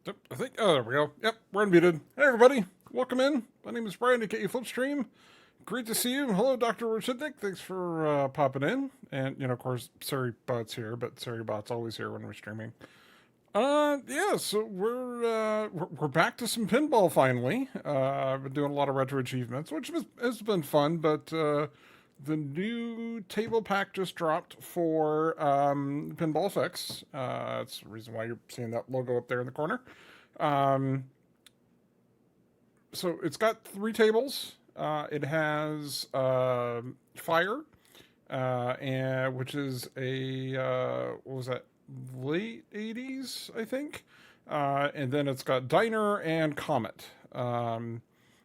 Yep, I think. Oh, there we go. Yep, we're unmuted. Hey, everybody. Welcome in. My name is Brian, aka Flipstream. Great to see you. Hello, Dr. Rashidnik. Thanks for popping in. And, of course, Sari Bot's here, but Sari Bot's always here when we're streaming. Yeah, so we're back to some pinball finally. I've been doing a lot of retro achievements, which has been fun, but the new table pack just dropped for Pinball FX. That's the reason why you're seeing that logo up there in the corner. So it's got 3 tables. It has Fire, and which is a what was that? Late 80s, I think. And then it's got Diner and Comet.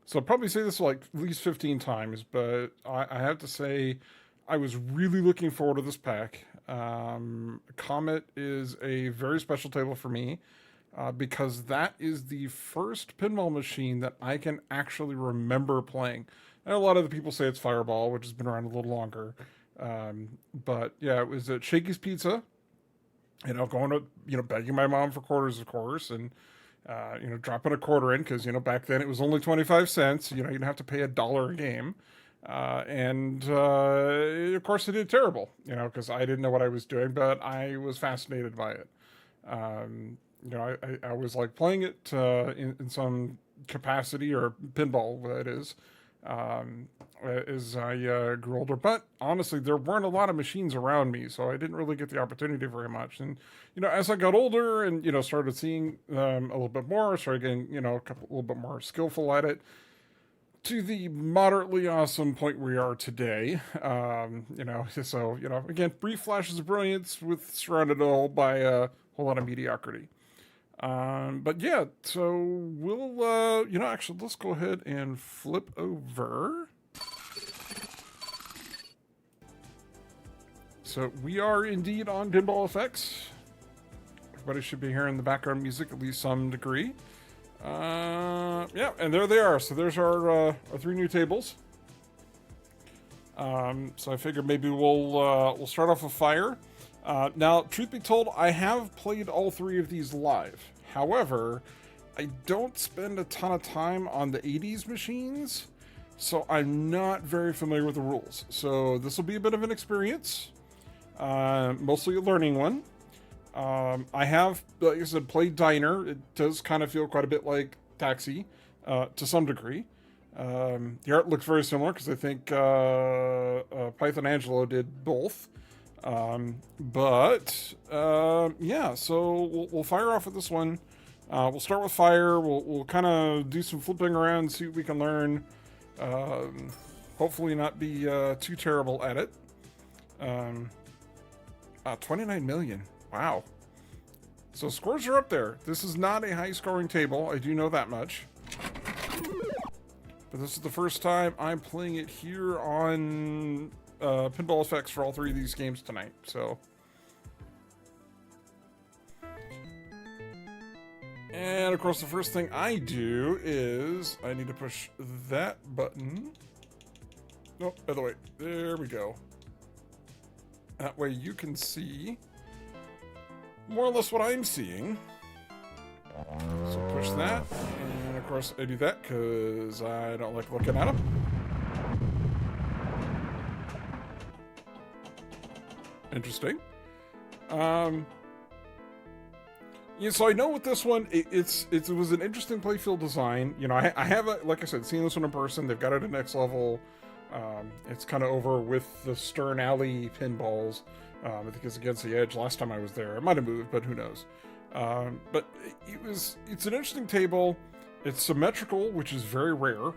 So I'll probably say this like at least 15 times, but I have to say I was really looking forward to this pack. Comet is a very special table for me because that is the first pinball machine that I can actually remember playing. And a lot of the people say it's Fireball, which has been around a little longer. But yeah, it was at Shakey's Pizza. Going to, begging my mom for quarters, of course, and, dropping a quarter in because, back then it was only 25 cents. You didn't have to pay $1 a game. And of course, it did terrible, because I didn't know what I was doing, but I was fascinated by it. I was like playing it in some capacity, or pinball, that is, as I grew older. But honestly, there weren't a lot of machines around me, so I didn't really get the opportunity very much. And as I got older and started seeing a little bit more, started getting a little bit more skillful at it, to the moderately awesome point we are today. So again, brief flashes of brilliance with surrounded all by a whole lot of mediocrity. But yeah, so we'll, actually, let's go ahead and flip over. So we are indeed on Pinball FX. Everybody should be hearing the background music at least some degree. Yeah, and there they are. So there's our 3 new tables. So I figured maybe we'll start off with Fire. Now, truth be told, I have played all 3 of these live. However, I don't spend a ton of time on the 80s machines, so I'm not very familiar with the rules. So this will be a bit of an experience, mostly a learning one. I have, like I said, played Diner. It does kind of feel quite a bit like Taxi, to some degree. The art looks very similar because I think Python Angelo did both. Yeah, so we'll fire off with this one. We'll start with Fire. We'll kind of do some flipping around, see what we can learn. Hopefully not be too terrible at it. 29 million. Wow. So scores are up there. This is not a high-scoring table. I do know that much. But this is the first time I'm playing it here on Pinball FX for all 3 of these games tonight. So, and of course, the first thing I do is I need to push that button. Oh, by the way, there we go. That way you can see more or less what I'm seeing. So push that, and of course I do that because I don't like looking at them. Interesting. Yeah, so I know with this one, it was an interesting playfield design. I haven't, like I said, seen this one in person. They've got it at next level. It's kind of over with the Stern Alley pinballs. I think it's Against the Edge last time I was there. It might have moved, but who knows. But it's an interesting table. It's symmetrical, which is very rare.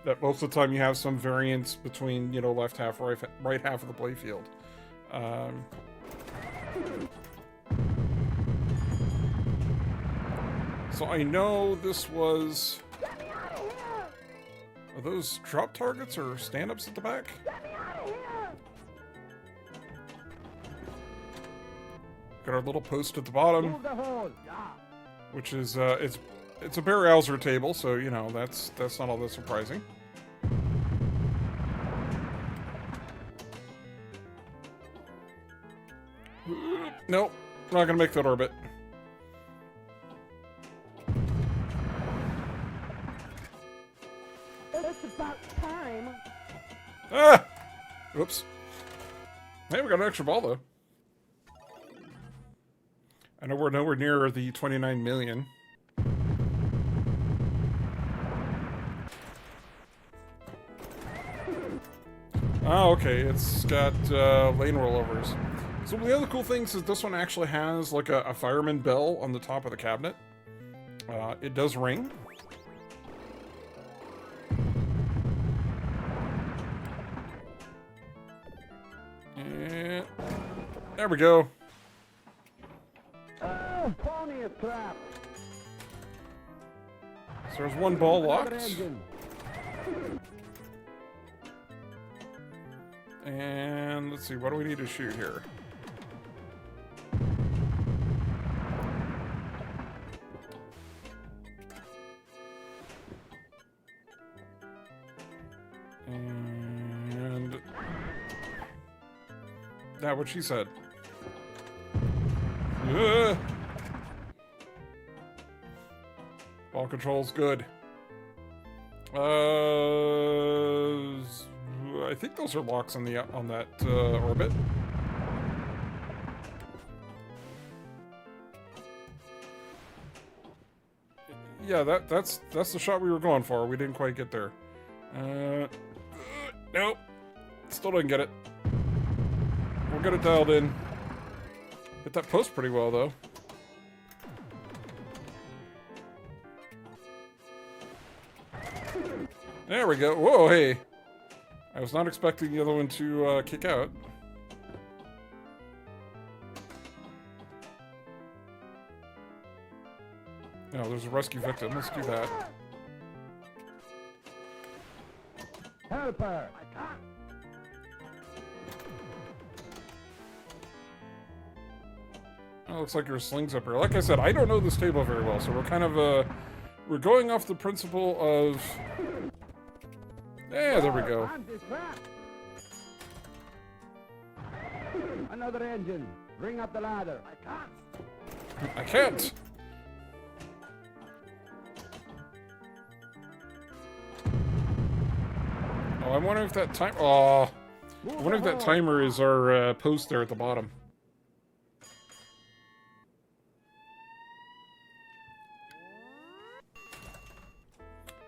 That most of the time you have some variance between, left half, right half of the playfield. So I know this was... Are those drop targets or stand-ups at the back? Got our little post at the bottom, which is it's a Barry Alzer table, so that's not all that surprising. Nope, not gonna make that orbit. It's about time. Ah! Oops. Hey, we got an extra ball, though. I know we're nowhere near the 29 million. Oh, okay. It's got lane rollovers. So the other cool things is this one actually has like a fireman bell on the top of the cabinet. It does ring. And there we go. Oh, pony is trapped. So there's one ball locked. And let's see, what do we need to shoot here? And that's what she said. Ball control's good. I think those are locks on that orbit. Yeah, that's the shot we were going for. We didn't quite get there. Nope. Still didn't get it. We'll get it dialed in. Hit that post pretty well, though. There we go. Whoa, hey. I was not expecting the other one to kick out. No, there's a rescue victim. Let's do that. Help her. Oh, looks like there's slings up here. Like I said, I don't know this table very well, so we're kind of we're going off the principle of. Yeah, there we go. Another engine. Bring up the ladder. I can't. Oh, I'm wondering if that time. Oh, I wonder if that timer is our post there at the bottom.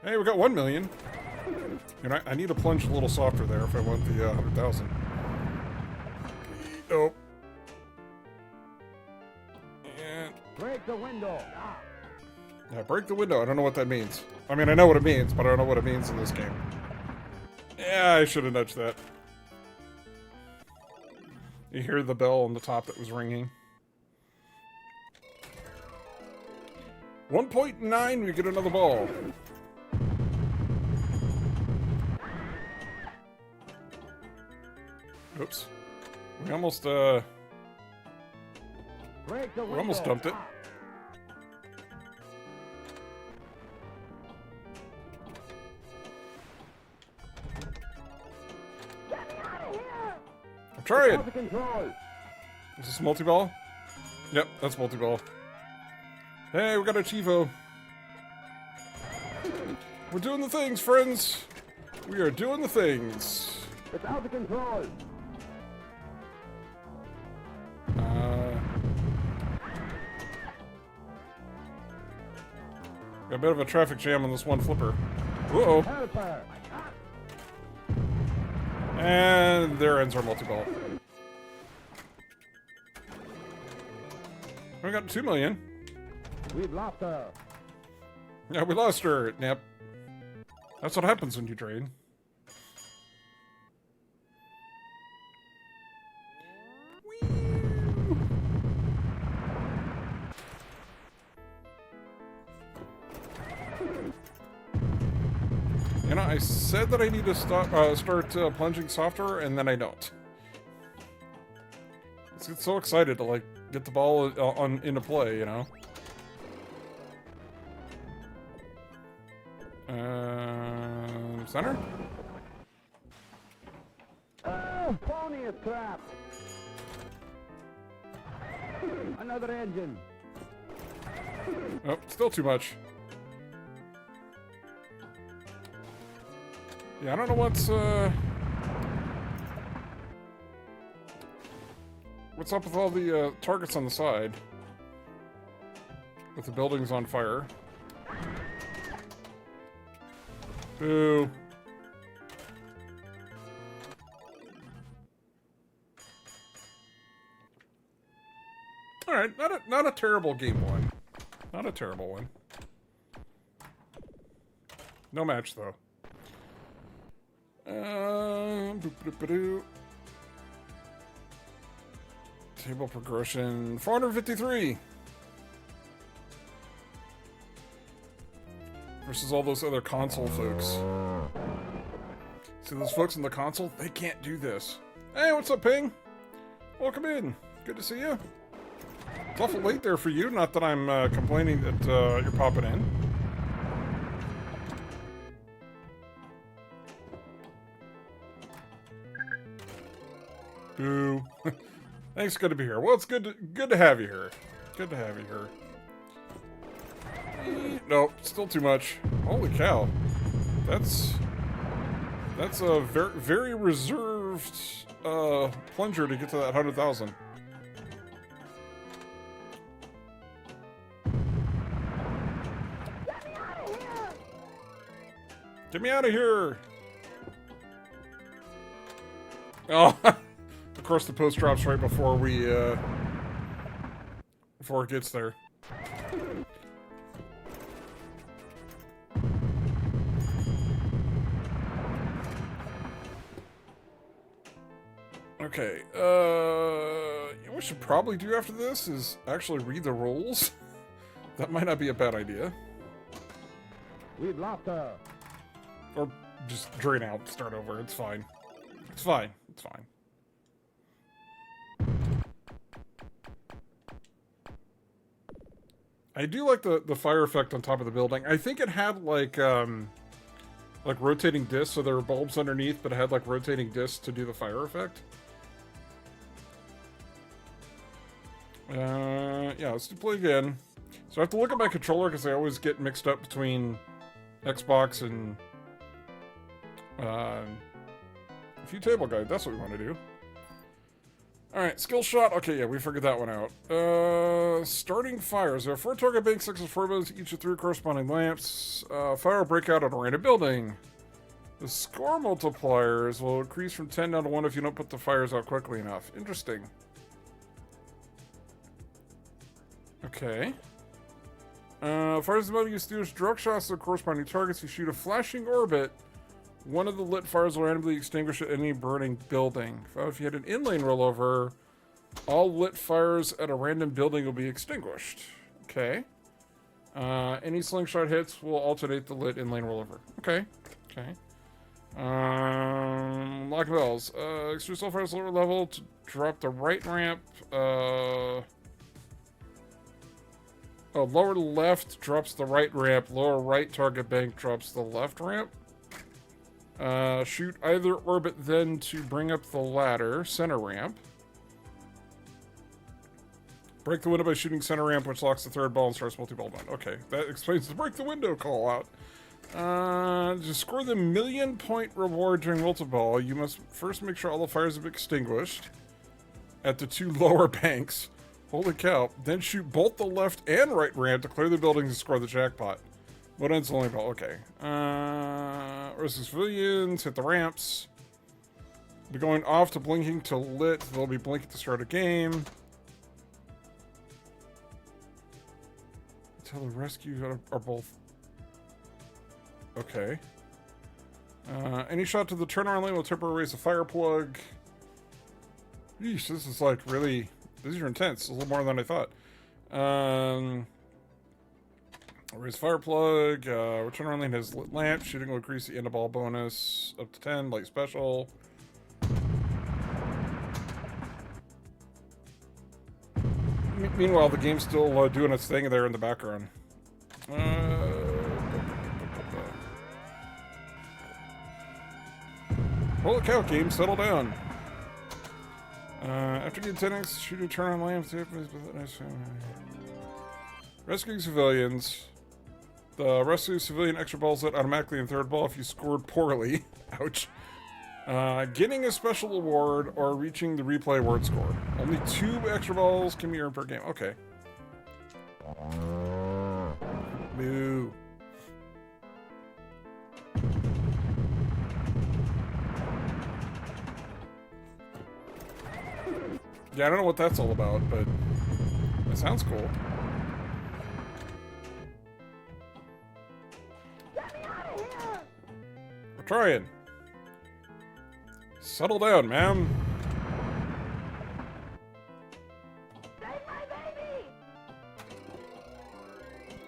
Hey, we got 1 million. And I need to plunge a little softer there if I want the 100,000. Oh. And break the window. Yeah, break the window. I don't know what that means. I mean, I know what it means, but I don't know what it means in this game. Yeah, I should have nudged that. You hear the bell on the top that was ringing. 1.9, we get another ball. Oops. We almost dumped it. I'm trying. Is this multi-ball? Yep, that's multi-ball. Hey, we got a Chivo. We're doing the things, friends. We are doing the things. It's out of control. Got a bit of a traffic jam on this one flipper. Uh-oh. And there ends our multi-ball. We got 2 million. We've lost her. Yeah, we lost her. Yep. That's what happens when you drain. You know, I said that I need to start plunging softer, and then I don't. I get so excited to, like, get the ball into play, you know? Center? Oh, pony is trapped. Another engine. Oh, still too much. Yeah, I don't know what's up with all the targets on the side. With the buildings on fire. Boo. Alright, not a terrible game one. Not a terrible one. No match though. Table progression 453 versus all those other console folks. See those folks in the console? They can't do this. Hey, what's up, Ping? Welcome in. Good to see you. It's awful late there for you. Not that I'm complaining that you're popping in. Boo. Thanks, good to be here. Well, it's good to have you here. Good to have you here. Nope, still too much. Holy cow. That's a very reserved plunger to get to that 100,000. Get me out of here! Oh, of course the post drops right before we, before it gets there. Okay, what we should probably do after this is actually read the rules. That might not be a bad idea. We've lost her. Or just drain out, start over, it's fine. It's fine, it's fine. I do like the fire effect on top of the building. I think it had like rotating discs, so there were bulbs underneath, but it had like rotating discs to do the fire effect. Yeah, let's play again. So I have to look at my controller because I always get mixed up between Xbox and a few table guide. That's what we want to do. Alright, skill shot. Okay, yeah, we figured that one out. Starting fires. There are 4 target banks, 6 4 bows, each of 3 corresponding lamps. Fire will break out on a random building. The score multipliers will increase from 10 down to 1 if you don't put the fires out quickly enough. Interesting. Okay. Fires the building, you distinguish direct shots to the corresponding targets. You shoot a flashing orbit. One of the lit fires will randomly extinguish at any burning building. If you had an inlane rollover, all lit fires at a random building will be extinguished. Okay. Any slingshot hits will alternate the lit inlane rollover. Okay. Okay. Lock bells. Extrude soul fires lower level to drop the right ramp. Lower left drops the right ramp. Lower right target bank drops the left ramp. Shoot either orbit then to bring up the ladder, center ramp. Break the window by shooting center ramp, which locks the third ball and starts multi-ball mode. Okay, that explains the break the window call out. To score the 1,000,000 point reward during multi-ball, you must first make sure all the fires have been extinguished at the 2 lower banks. Holy cow. Then shoot both the left and right ramp to clear the buildings and score the jackpot. What ends the only ball? Okay. Rescue civilians, hit the ramps. Be going off to blinking to lit. They'll be blinking to start a game. Until the rescue are both. Okay. Any shot to the turnaround lane will temporarily raise a fire plug. Yeesh, this is like really. These are intense. A little more than I thought. Raise fire plug. Return on lane has lit lamp. Shooting will increase the end of ball bonus up to 10. Light special. Meanwhile, the game's still doing its thing there in the background. Holy cow, game, settle down. After getting 10x, shooting turn on lamps. Rescuing civilians. The rescue civilian extra balls that automatically in third ball if you scored poorly. Ouch. Getting a special award or reaching the replay award score. Only 2 extra balls can be earned per game. Okay. Boo. Yeah, I don't know what that's all about, but it sounds cool. We're trying. Settle down, ma'am. Save my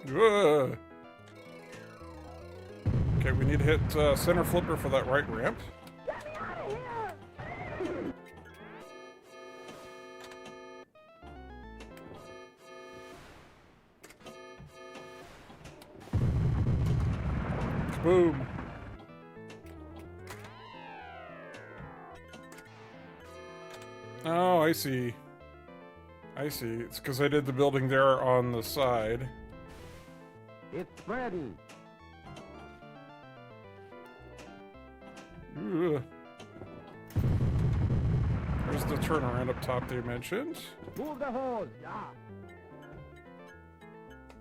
baby! Ugh. Okay, we need to hit center flipper for that right ramp. Get me out of here! Boom. Oh, I see. I see. It's because I did the building there on the side. It's spreading. Ugh. There's the turnaround up top they mentioned. Move the hose. Yeah.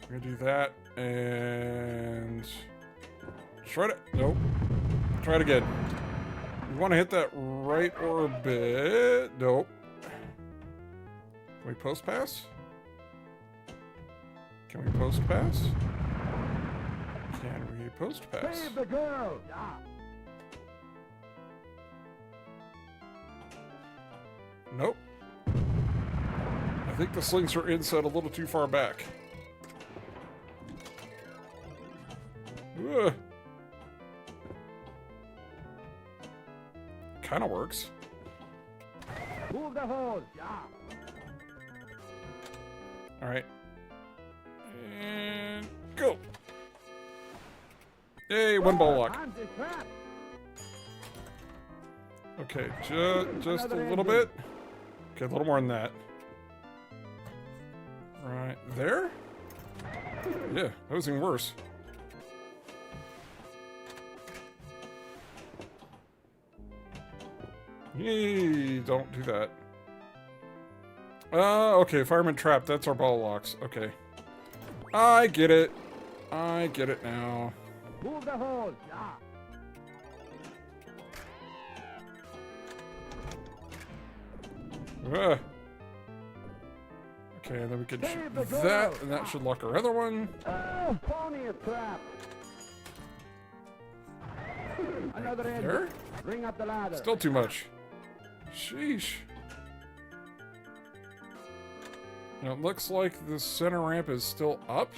We're gonna do that and try to. Nope. Try it again. We want to hit that right orbit. Nope. Can we post pass? Can we post pass? Can we post pass? Save the girl. Yeah. Nope. I think the slings are inset a little too far back. Ugh. Kind of works. Move the hose. Yeah. All right. And go. Yay, one ball lock. Anti-trap. Okay, just a little bit. Okay, a little more than that. Right there? Yeah, that was even worse. Yee, don't do that. Okay, fireman trap. That's our ball locks. Okay. I get it. I get it now. Move the hose. Yeah. Ugh. Okay, and then we can shoot that, and that should lock our other one. Oh, pony is trapped. Another There? engine. Bring up the ladder. Still too much. Sheesh. And it looks like the center ramp is still up.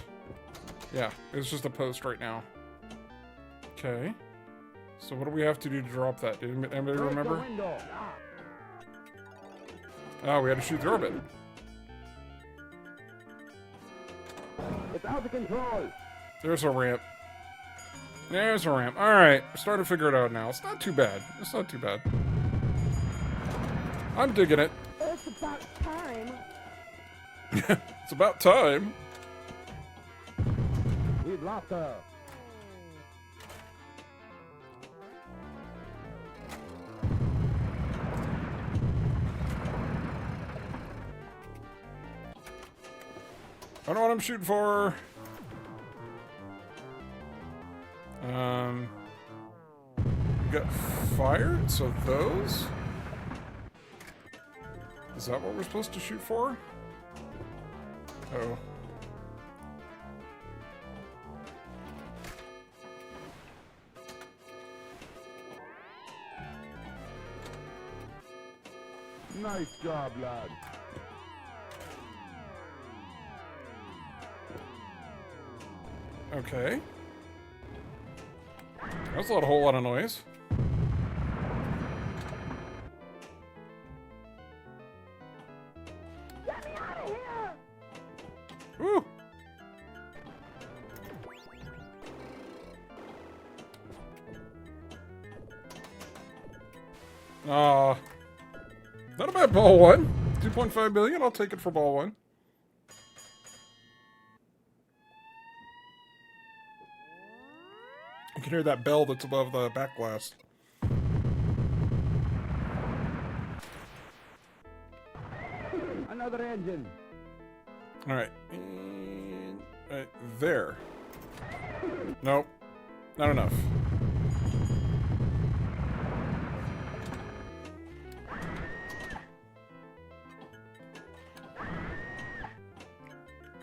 Yeah, it's just a post right now. Okay. So what do we have to do to drop that? Did anybody Break the remember? window. Oh, we had to shoot the orbit. It's out of control. There's a ramp. There's a ramp. Alright, we're starting to figure it out now. It's not too bad. It's not too bad. I'm digging it. It's about time. It's about time. We've lost her. I know what I'm shooting for. We got fire, so those? Is that what we're supposed to shoot for? Oh. Nice job, lad. Okay. That's a whole lot of noise. Get me out of here! Woo! Not a bad ball one. 2.5 million, I'll take it for ball one. can hear that bell that's above the back glass. Another engine. Alright. And right there. Nope. Not enough.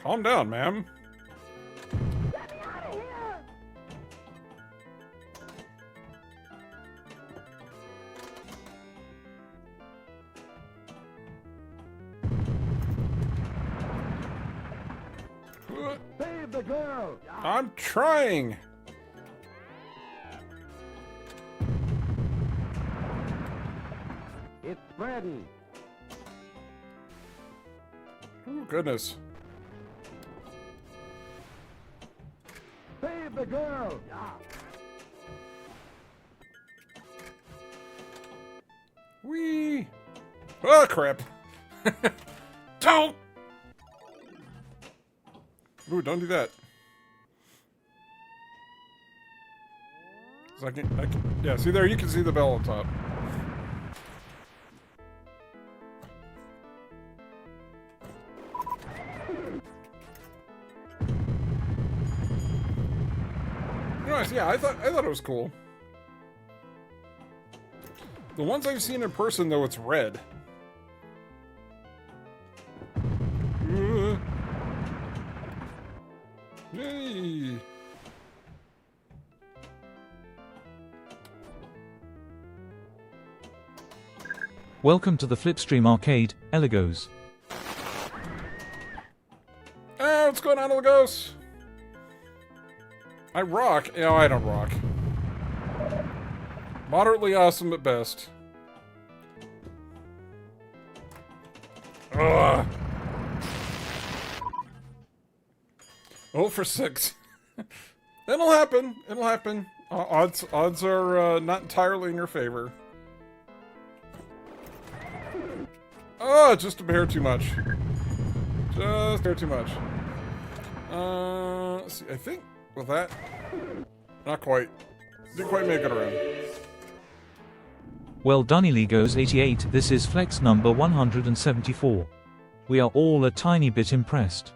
Calm down, ma'am. Get me out of here! Save the girl. I'm trying. It's spreading. Oh, goodness. Save the girl. Whee! Oh, crap. Don't! Ooh, don't do that. 'Cause I can, yeah, see there, you can see the bell on top. Nice, yeah, I thought it was cool. The ones I've seen in person, though, it's red. Yay! Welcome to the Flipstream Arcade, Eligos. Oh, what's going on, Lagos? I rock. No, I don't rock. Moderately awesome at best. Ugh. 0 for 6. It'll happen. It'll happen. Odds are not entirely in your favor. Oh, just a hair too much. Just a hair too much. Let's see. I think with that, not quite. Didn't quite make it around. Well done, Eligos 88. This is flex number 174. We are all a tiny bit impressed.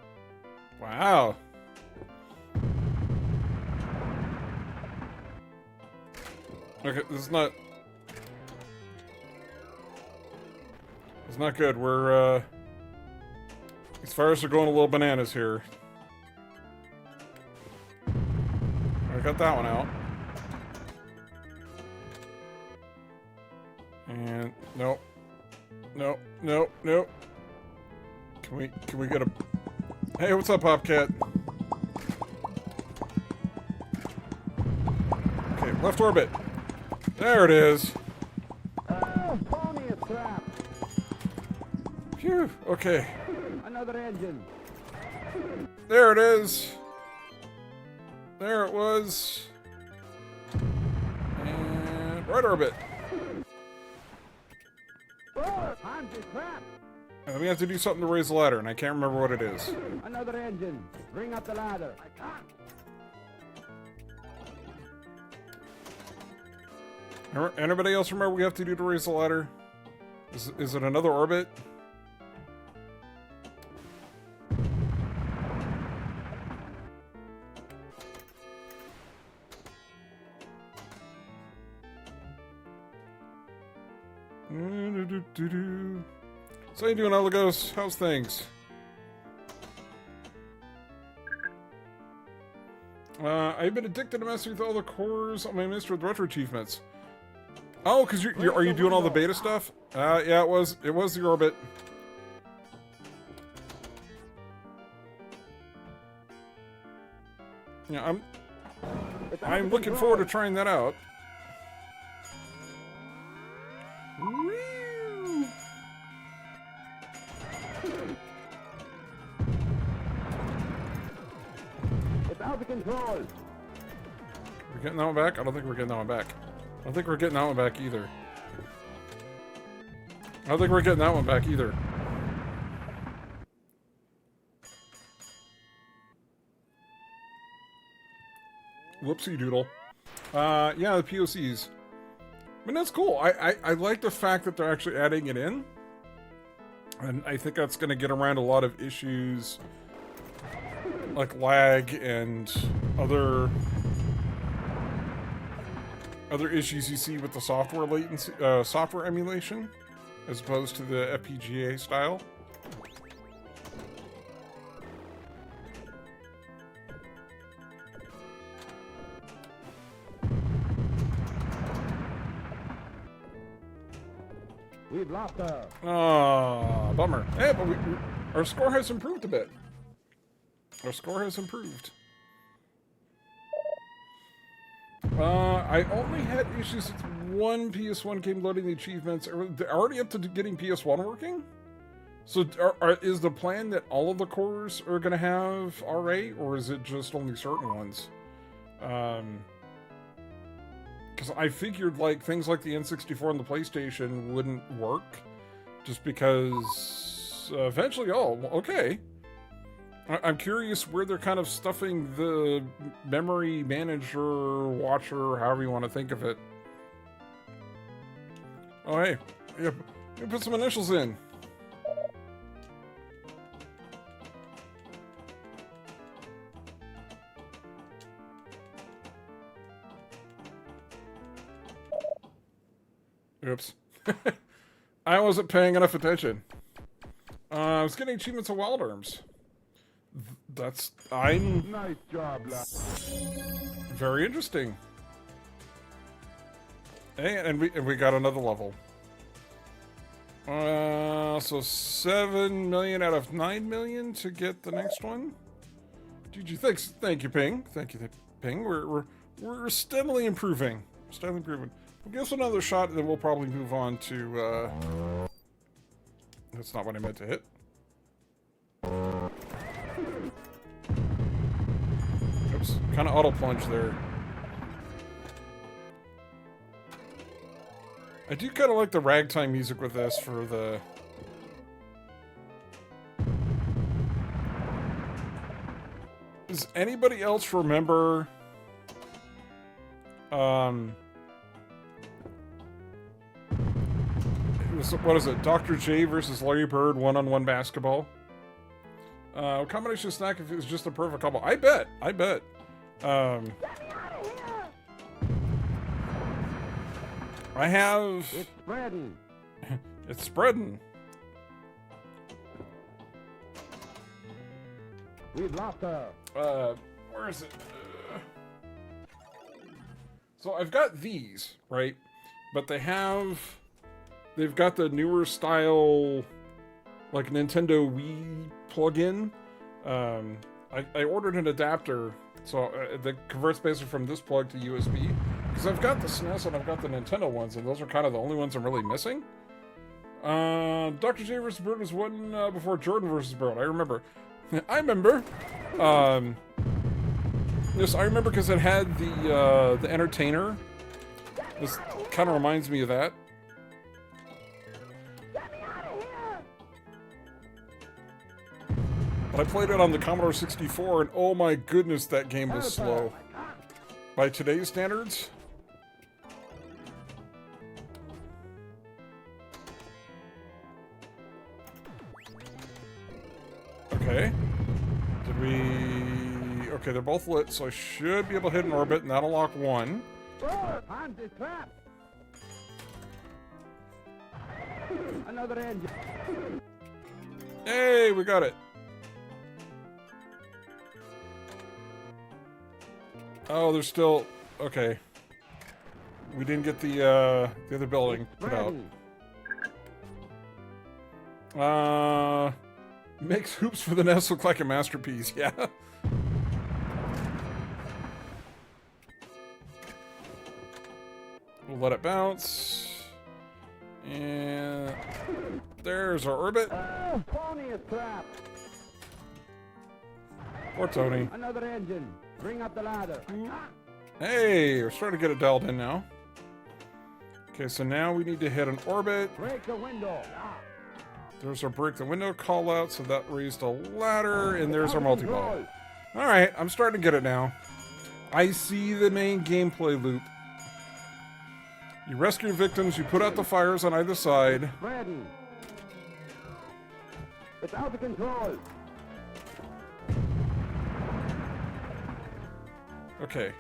Wow. Okay, this is not. It's not good. We're as far as we're going a little bananas here. I got that one out. And nope. Nope. Nope. Nope. Can we get a hey, what's up, Popcat? Okay, left orbit. There it is. Oh, pony is trapped. Phew. Okay. Another engine. There it is. There it was. And right orbit. Oh, I'm trapped. And we have to do something to raise the ladder, and I can't remember what it is. Another engine. Bring up the ladder. I can't. Anybody else remember what we have to do to raise the ladder? Is it another orbit? So how you doing, Eligos? How's things? I've been addicted to messing with all the cores on my Mr. with Retro Achievements. Oh, because are you doing all the beta stuff? Yeah, it was the orbit. Yeah, I'm looking forward to trying that out. Woo! It's out of control. We're getting that one back? I don't think we're getting that one back. I don't think we're getting that one back either. I don't think we're getting that one back either. Whoopsie doodle. Yeah, the POCs. I mean, that's cool. I like the fact that they're actually adding it in. And I think that's going to get around a lot of issues like lag and other issues you see with the software latency, software emulation, as opposed to the FPGA style. We've lost her. Ah, bummer. Hey, but our score has improved a bit. Our score has improved. I only had issues with one PS1 game loading the achievements. They're already up to getting PS1 working? So is the plan that all of the cores are going to have RA, or is it just only certain ones? Because I figured like things like the N64 and the PlayStation wouldn't work, just because eventually, oh, okay. I'm curious where they're kind of stuffing the memory manager, watcher, however you want to think of it. Oh, hey, yeah, put some initials in. Oops. I wasn't paying enough attention. I was getting achievements of Wild Arms. Nice job, lad. Very interesting. Hey, and we got another level. So 7 million out of 9 million to get the next one. GG, thanks. Thank you, Ping. Thank you, Ping. We're steadily improving. Steadily improving. We'll give us another shot, and then we'll probably move on to. That's not what I meant to hit. Oops, kind of auto plunge there. I do kind of like the ragtime music with this for the. Does anybody else remember? It was, what is it? Dr. J versus Larry Bird, one-on-one basketball. Combination snack if it was just a perfect couple. I bet. Get me out of here! I have. It's spreading. It's spreading. We've lost her. Where is it? So I've got these, right? But they've got the newer style, like Nintendo Wii plug-in. I ordered an adapter, so that converts basically from this plug to USB. Because I've got the SNES and I've got the Nintendo ones, and those are kind of the only ones I'm really missing. Dr. J vs. Bird was one before Jordan vs. Bird. I remember. I remember. Yes, I remember because it had the Entertainer. This kind of reminds me of that. Get me out of here! But I played it on the Commodore 64, and oh my goodness, that game was slow. By today's standards. Okay. Did we... Okay, they're both lit, so I should be able to hit an orbit, and that'll lock one. I'm just trapped. Another engine. Hey, we got it. Oh, there's still... Okay. We didn't get the other building put out. Makes hoops for the NES look like a masterpiece, yeah. We'll let it bounce. And there's our orbit. Tony is trapped. Poor Tony. Another engine. Bring up the ladder. Hey, we're starting to get it dialed in now. Okay, so now we need to hit an orbit. Break the window. There's our break the window call out, so that raised a ladder, and there's our multi-ball. Alright, I'm starting to get it now. I see the main gameplay loop. You rescue victims, you put out the fires on either side. Spreading. It's out of control. Okay.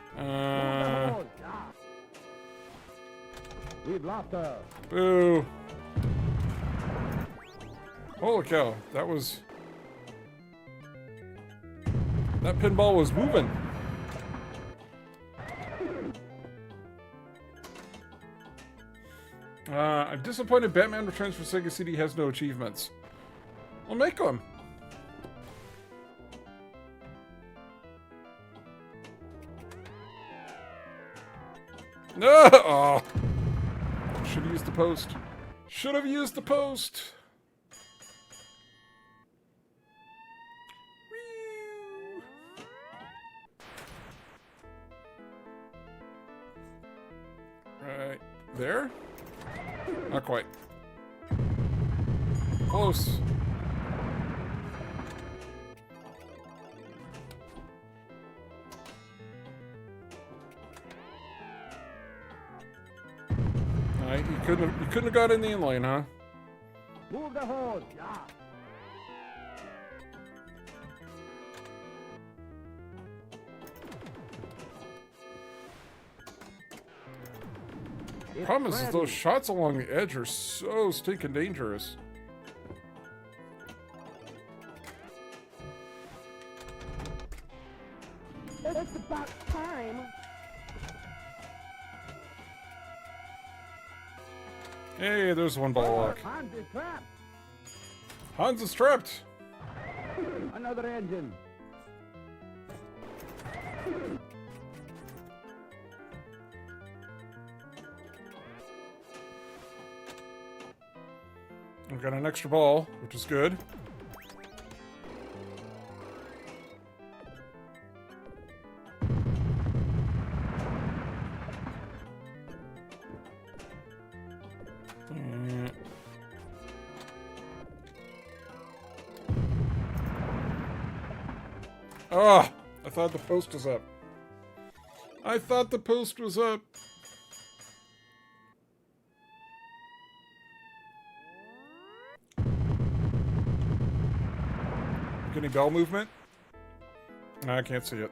We've lost her. Boo. Holy cow, that pinball was moving. I'm disappointed Batman Returns for Sega CD has no achievements. We'll make them. No! Oh. Should have used the post. Should have used the post. Right there? Not quite. Close. Alright, you couldn't have got in the inlane, huh? Move the hose. Yeah. The problem is those shots along the edge are so stinking dangerous. It's about time. Hey, there's one ball lock. Hans is trapped. Hans is trapped. Another engine. We've got an extra ball, which is good. Ah, I thought the post was up. I thought the post was up. Any bell movement? No, I can't see it.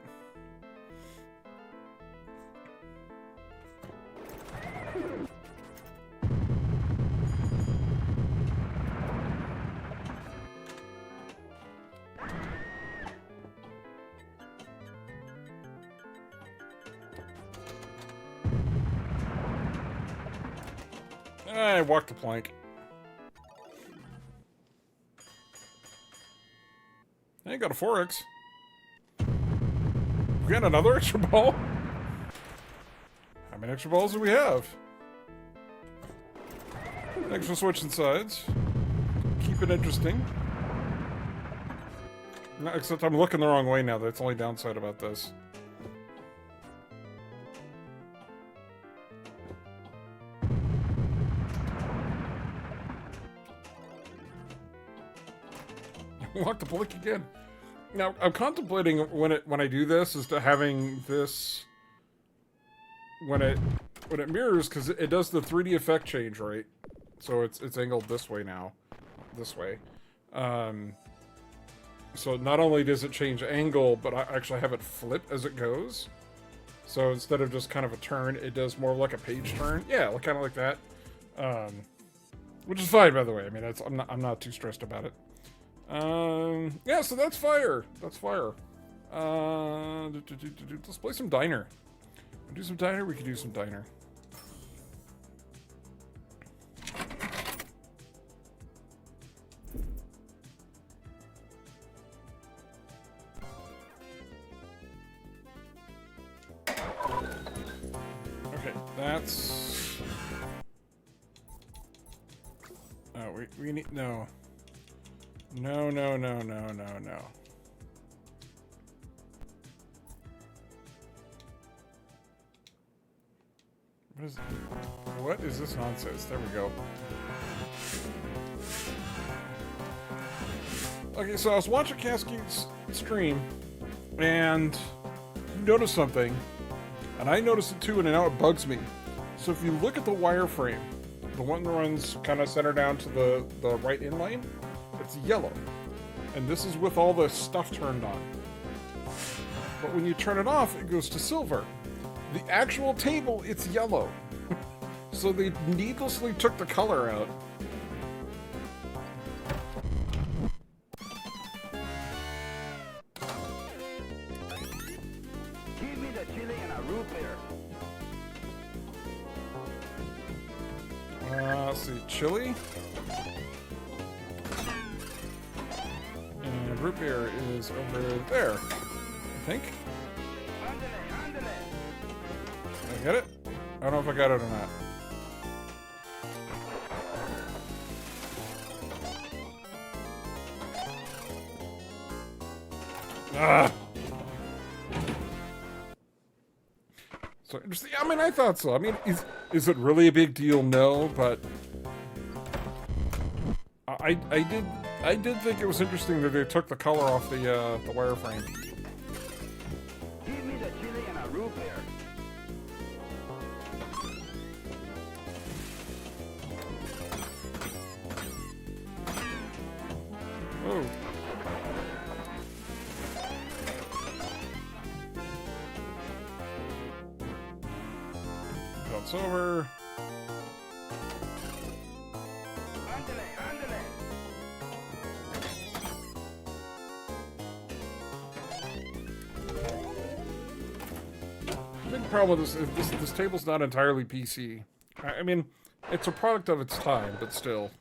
I walked the plank. I ain't got a 4X. We got another extra ball? How many extra balls do we have? Extra switching sides. Keep it interesting. No, except I'm looking the wrong way now. That's the only downside about this. Walk the blink again. Now I'm contemplating when I do this is to having this when it mirrors, because it does the 3D effect change, right? So it's angled this way now, this way. So not only does it change angle, but I actually have it flip as it goes. So instead of just kind of a turn, it does more like a page turn. Yeah, kind of like that. Which is fine, by the way. I mean, I'm not too stressed about it. Yeah, so that's fire. That's fire. Let's play some diner. Do some diner. We could do some diner. Okay, that's. Oh, we need no. No. What is this nonsense? There we go. Okay, so I was watching Cascade's stream, and you noticed something. And I noticed it too, and now it bugs me. So if you look at the wireframe, the one that runs kind of center down to the right in lane, it's yellow. And this is with all the stuff turned on. But when you turn it off, it goes to silver. The actual table, it's yellow. So they needlessly took the color out. Give me the chili and a root beer. Let's see, chili. And root beer is over there, I think. Did I get it? I don't know if I got it or not. Ah! So interesting. I mean, I thought so. I mean, is it really a big deal? No, but I did think it was interesting that they took the color off the wireframe. Give me the chili and a root beer. Oh. Bounce over. The big problem with this is this table's not entirely PC. I mean, it's a product of its time, but still.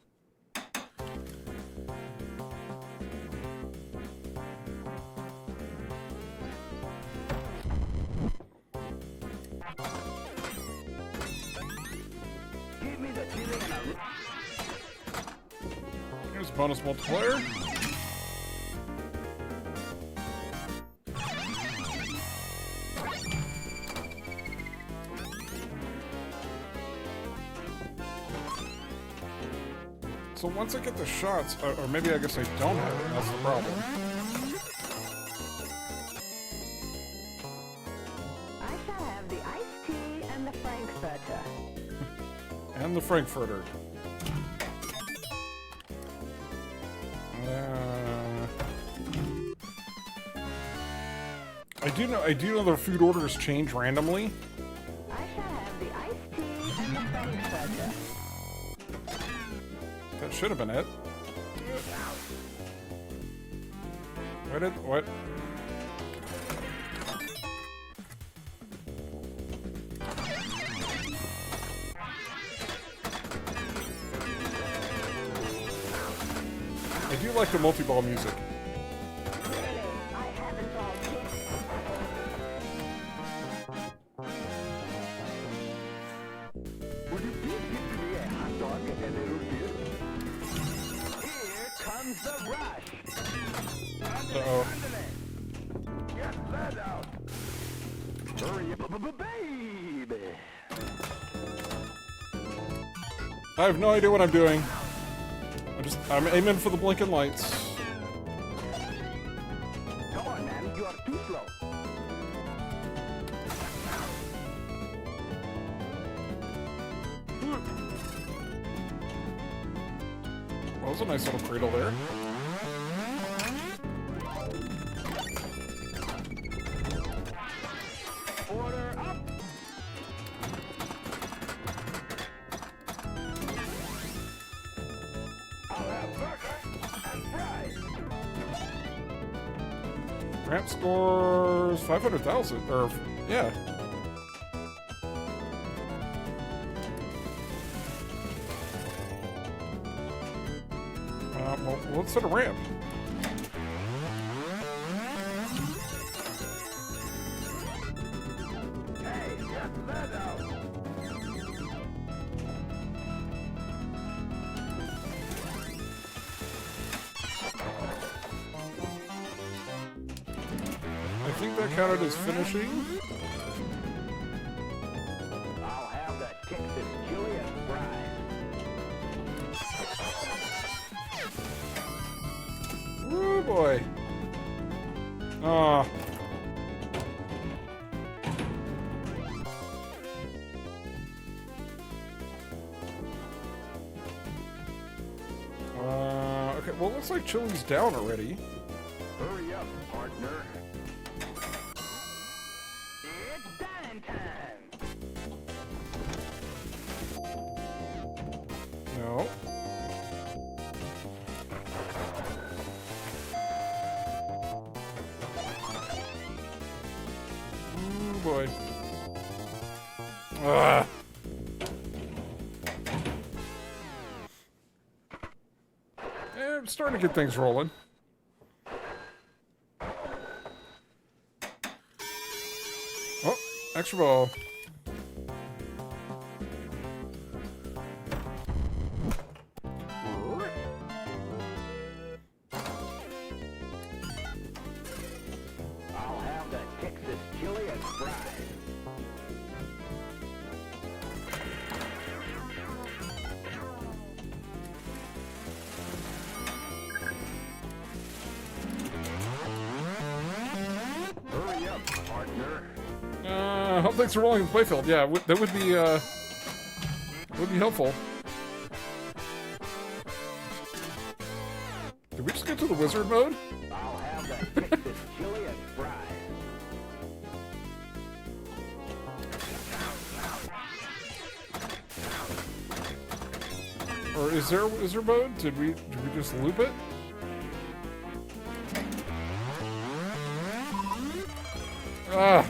Give me the chili and a root. Here's bonus multiplier. So once I get the shots, or maybe I guess I don't have it, and that's the problem. I shall have the iced tea and the Frankfurter. And the Frankfurter. I do know the food orders change randomly. I shall have the iced tea and the Frankfurter. That should have been it. What? I do like the multi-ball music. I haven't all kicked. Would you please give me a hot dog and a root beer? Here comes the rush. Uh-oh. Get that out. Hurry up, baby. I have no idea what I'm doing. I'm aiming for the blinking lights. Come on, man. You are too slow. Well, that was a nice little cradle there. Order up. I'll have burger and fries. Ramp scores 500,000, or yeah. Well, let's set a ramp. Hey, get that out. I think that counted as finishing. I'll have that Texas chili and fries. Oh boy. Well, it looks like Chili's down already. Hurry up, partner. It's dine time. No. Ooh, boy. Ah. I'm starting to get things rolling. Oh, extra ball. I'll have the Texas chili and fries. Hurry up, partner. I hope things are rolling in the playfield. Yeah, that would be helpful. Did we just get to the wizard mode? I'll have the Texas chili and fries. Or is there a wizard mode? Did we just loop it? Ah,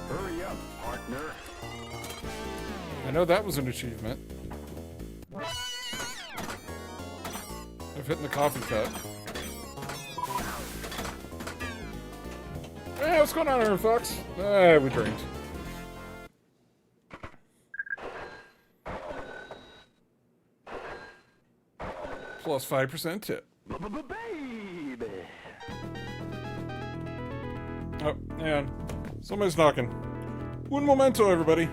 Hurry up, partner. I know that was an achievement. Of hitting the coffee cup. Hey, what's going on here, folks? We drank. Plus 5% tip. Baby. Oh, and somebody's knocking. Un momento, everybody.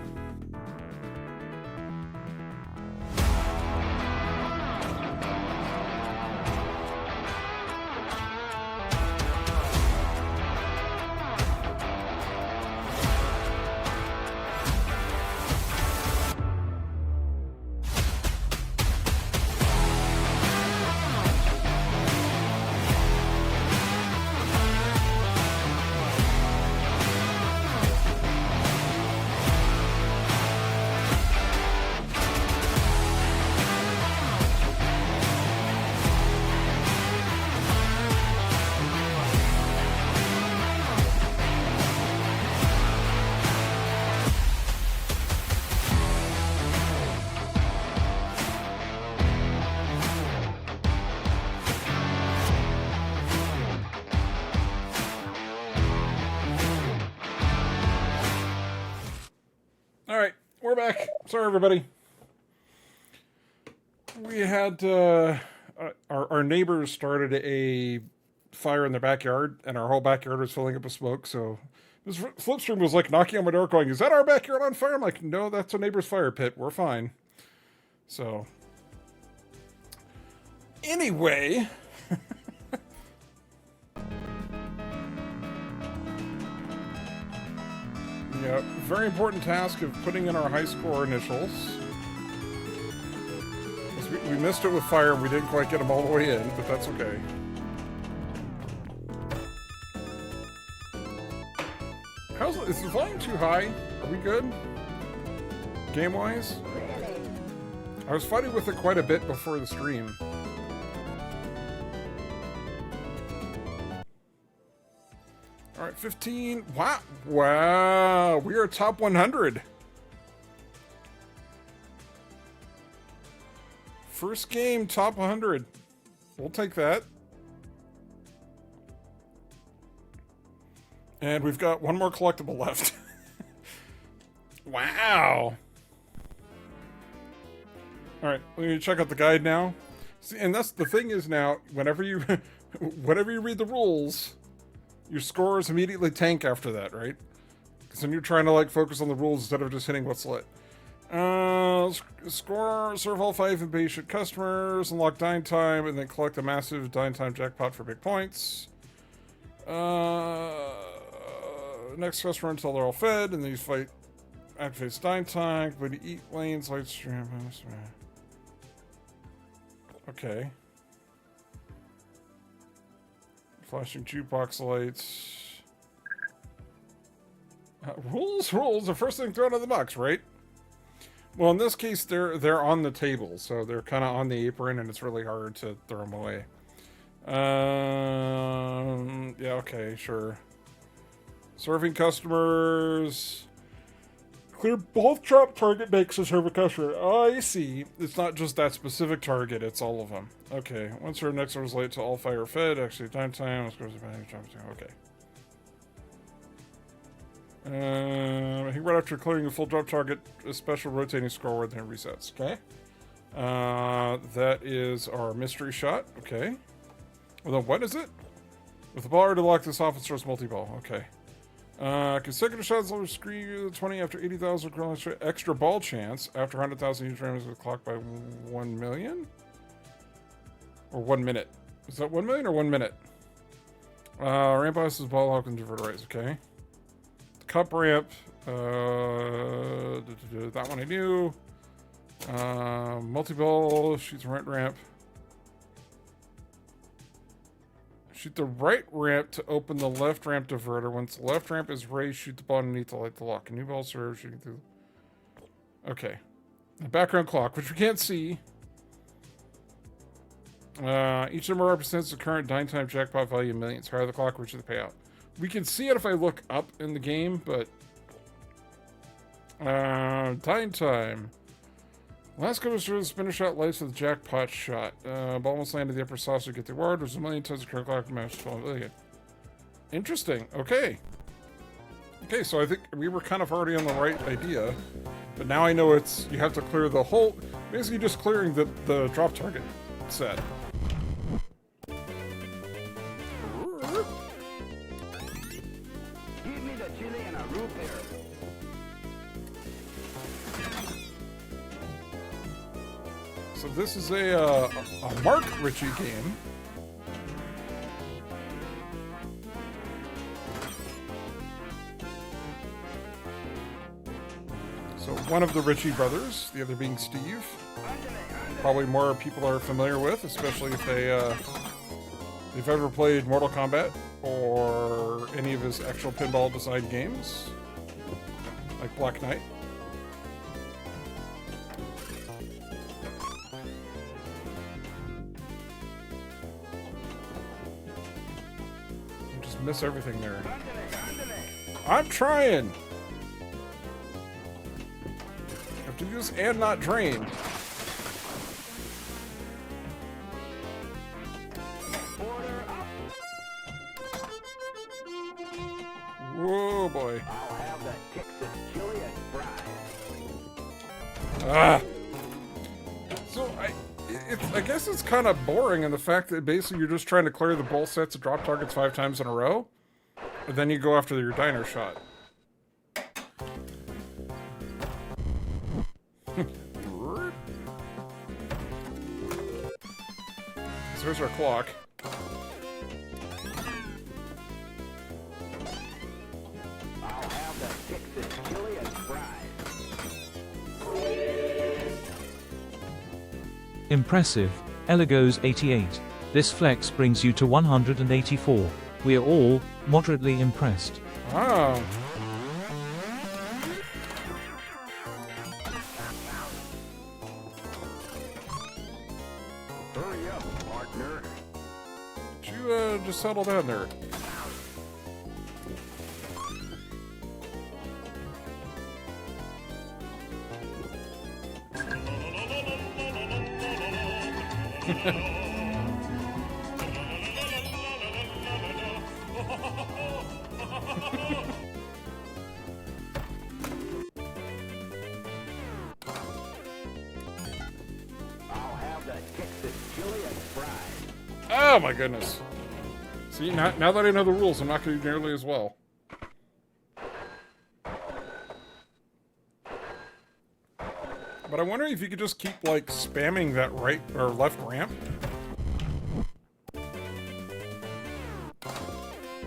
Alright, we're back. Sorry, everybody. We had, our neighbors started a fire in their backyard, and our whole backyard was filling up with smoke, so this Flipstream was like knocking on my door going, is that our backyard on fire? I'm like, no, that's a neighbor's fire pit. We're fine. So, anyway... Yeah, very important task of putting in our high score initials. We missed it with fire, and we didn't quite get them all the way in, but that's okay. Is the volume too high? Are we good? Game-wise? I was fighting with it quite a bit before the stream. Alright, 15. Wow. Wow. We are top 100. First game, top 100. We'll take that. And we've got one more collectible left. Wow. Alright, let me check out the guide now. See, and that's the thing is now, whenever you read the rules, your scores immediately tank after that, right? Because then you're trying to like focus on the rules instead of just hitting what's lit. Score, serve all 5 impatient customers, unlock dine time, and then collect a massive dine time jackpot for big points. Next customer until they're all fed, and then you fight, activates dine time, complete eat lanes, light stream. Okay. Flashing jukebox lights. Rules. The first thing thrown in the box, right? Well, in this case, they're on the table, so they're kind of on the apron, and it's really hard to throw them away. Yeah, okay, sure. Serving customers. Clear both drop target makes to serve a customer. Oh, I see. It's not just that specific target, it's all of them. Okay. Once our next order is late to all fire fed, actually time. Okay. I think right after clearing the full drop target, a special rotating scoreboard then resets. Okay. That is our mystery shot. Okay. Well, then what is it? With the ball to lock this off, it starts multi-ball. Okay. Consecutive shots over screen 20 after 80,000 extra ball chance after 100,000 huge frames with clock by 1 million? Or 1 minute? Is that 1 million or 1 minute? Ramp boss is ball hawk and diverter raise, okay. Cup ramp, that one I knew. Multi-ball, shoots right ramp. Shoot the right ramp to open the left ramp diverter. Once the left ramp is raised, shoot the ball underneath to light the lock. A new ball serve, shooting through. Okay. The background clock, which we can't see. Each number represents the current dine time jackpot value in millions. Higher the clock, richer the payout. We can see it if I look up in the game, but... dine time. Last couple of spinner shot lights with jackpot shot. Ball must land in the upper saucer to get the award. There's a million tons of current clock match. Interesting. Okay. Okay, so I think we were kind of already on the right idea. But now I know it's... You have to clear the whole... Basically just clearing the drop target set. Give me the chili and a root beer. So this is a Mark Ritchie game. So one of the Ritchie brothers, the other being Steve. Probably more people are familiar with, especially if they've ever played Mortal Kombat or any of his actual pinball design games, like Black Knight. Miss everything there. I'm trying. Have to do this and not drain. Whoa, boy. I'll have the Texas chili and fries. Ah. So I guess it's kind of boring in the fact that basically you're just trying to clear the bowl sets of drop targets 5 times in a row, and then you go after your diner shot. So here's our clock. I'll have the Texas chili and fries. Impressive. Eligos 88. This flex brings you to 184. We are all moderately impressed. Wow. Hurry up, partner. Did you just settle down there? I'll have the Texas chili and fries. Oh my goodness. See, now that I know the rules, I'm not going to do nearly as well. But I'm wondering if you could just keep, like, spamming that right or left ramp.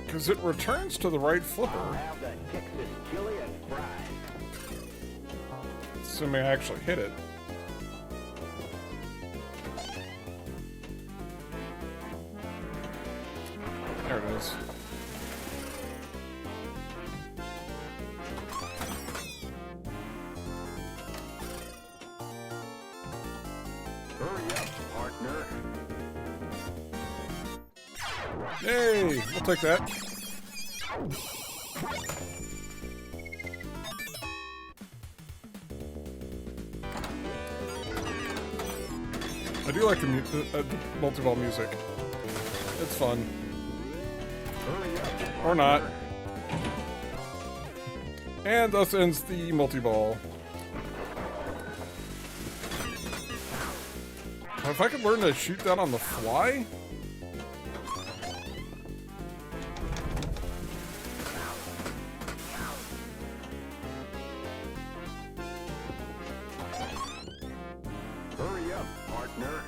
Because it returns to the right I'll flipper. have the Texas chili and fries. Assuming I actually hit it. There it is. Hurry up, partner. Hey, we'll take that. I do like the multi-ball music. It's fun. Hurry up, Or not. And thus ends the multi-ball. If I could learn to shoot that on the fly? Hurry up, partner.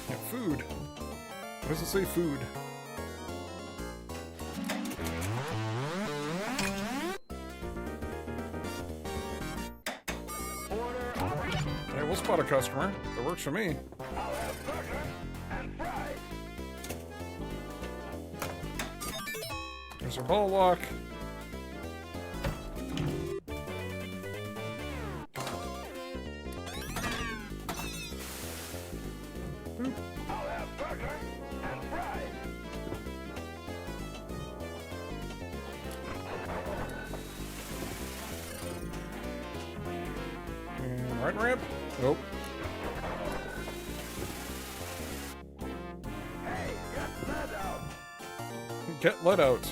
Yeah, food. What does it say food? Hey, we'll spot a customer. That works for me. I'll have burger and fries. There's our ball lock. I'll have burger and fries. And right ramp? Nope. Hey, get that out. Get let out.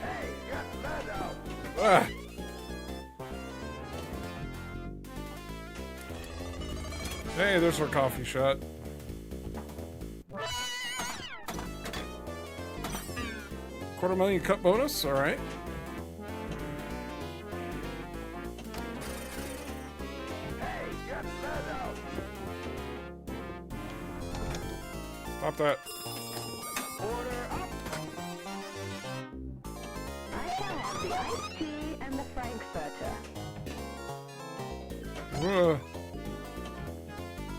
Hey, get that out. Ah. Hey, there's our coffee shot. $250,000 cut bonus, alright. Hey, get that out. Stop that. Order up. I shall have the iced tea and the frankfurter.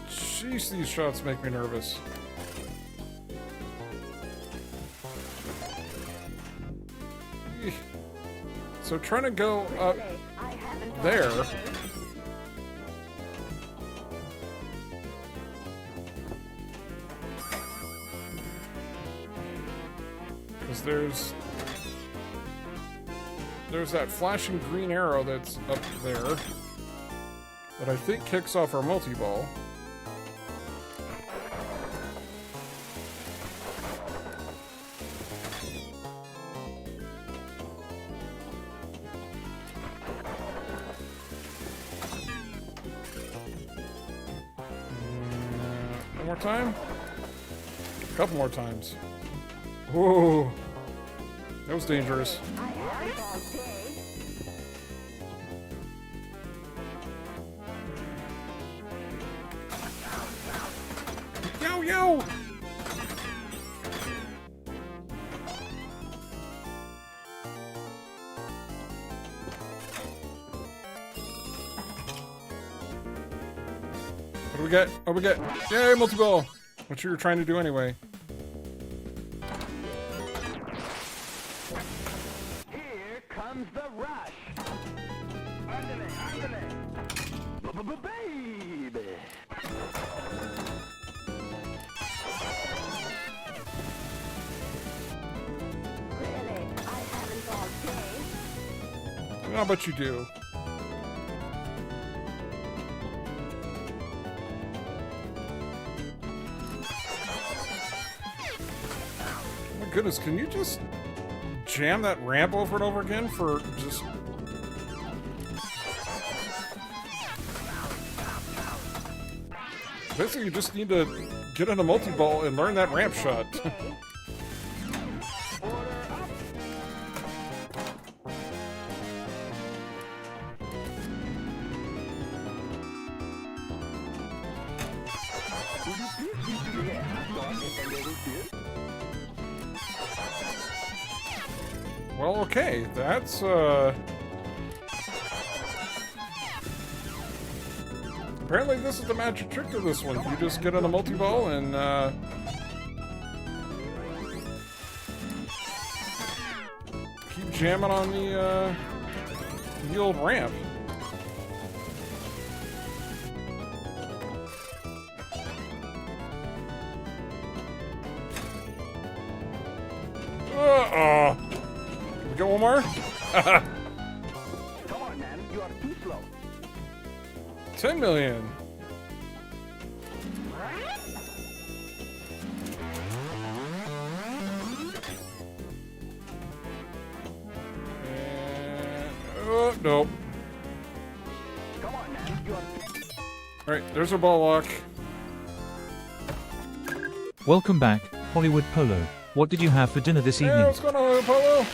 Jeez, these shots make me nervous. Eeh. So trying to go up Really, I haven't there. thought because there's that flashing green arrow that's up there that I think kicks off our multi-ball. One more time? A couple more times. Whoa. That was dangerous. I haven't all day. Yo, yo! What do we get? Oh, we get... Yay, multi-ball! What you were trying to do anyway. Here comes the rush. Ándale. Baby. Really, I haven't all day. How about you do? Oh my goodness, can you just jam that ramp over and over again for just... Basically, you just need to get in a multi-ball and learn that ramp shot. Well, okay. That's, apparently this is the magic trick to this one. You just get on a multi-ball and, keep jamming on the old ramp. Uh-oh. We got one more? Come on, man. You are too slow. 10 million. And, oh, nope. Come on, man. You are Alright, there's our ball lock. Welcome back, Hollywood Polo. What did you have for dinner this Hey, evening? what's going on, Apollo?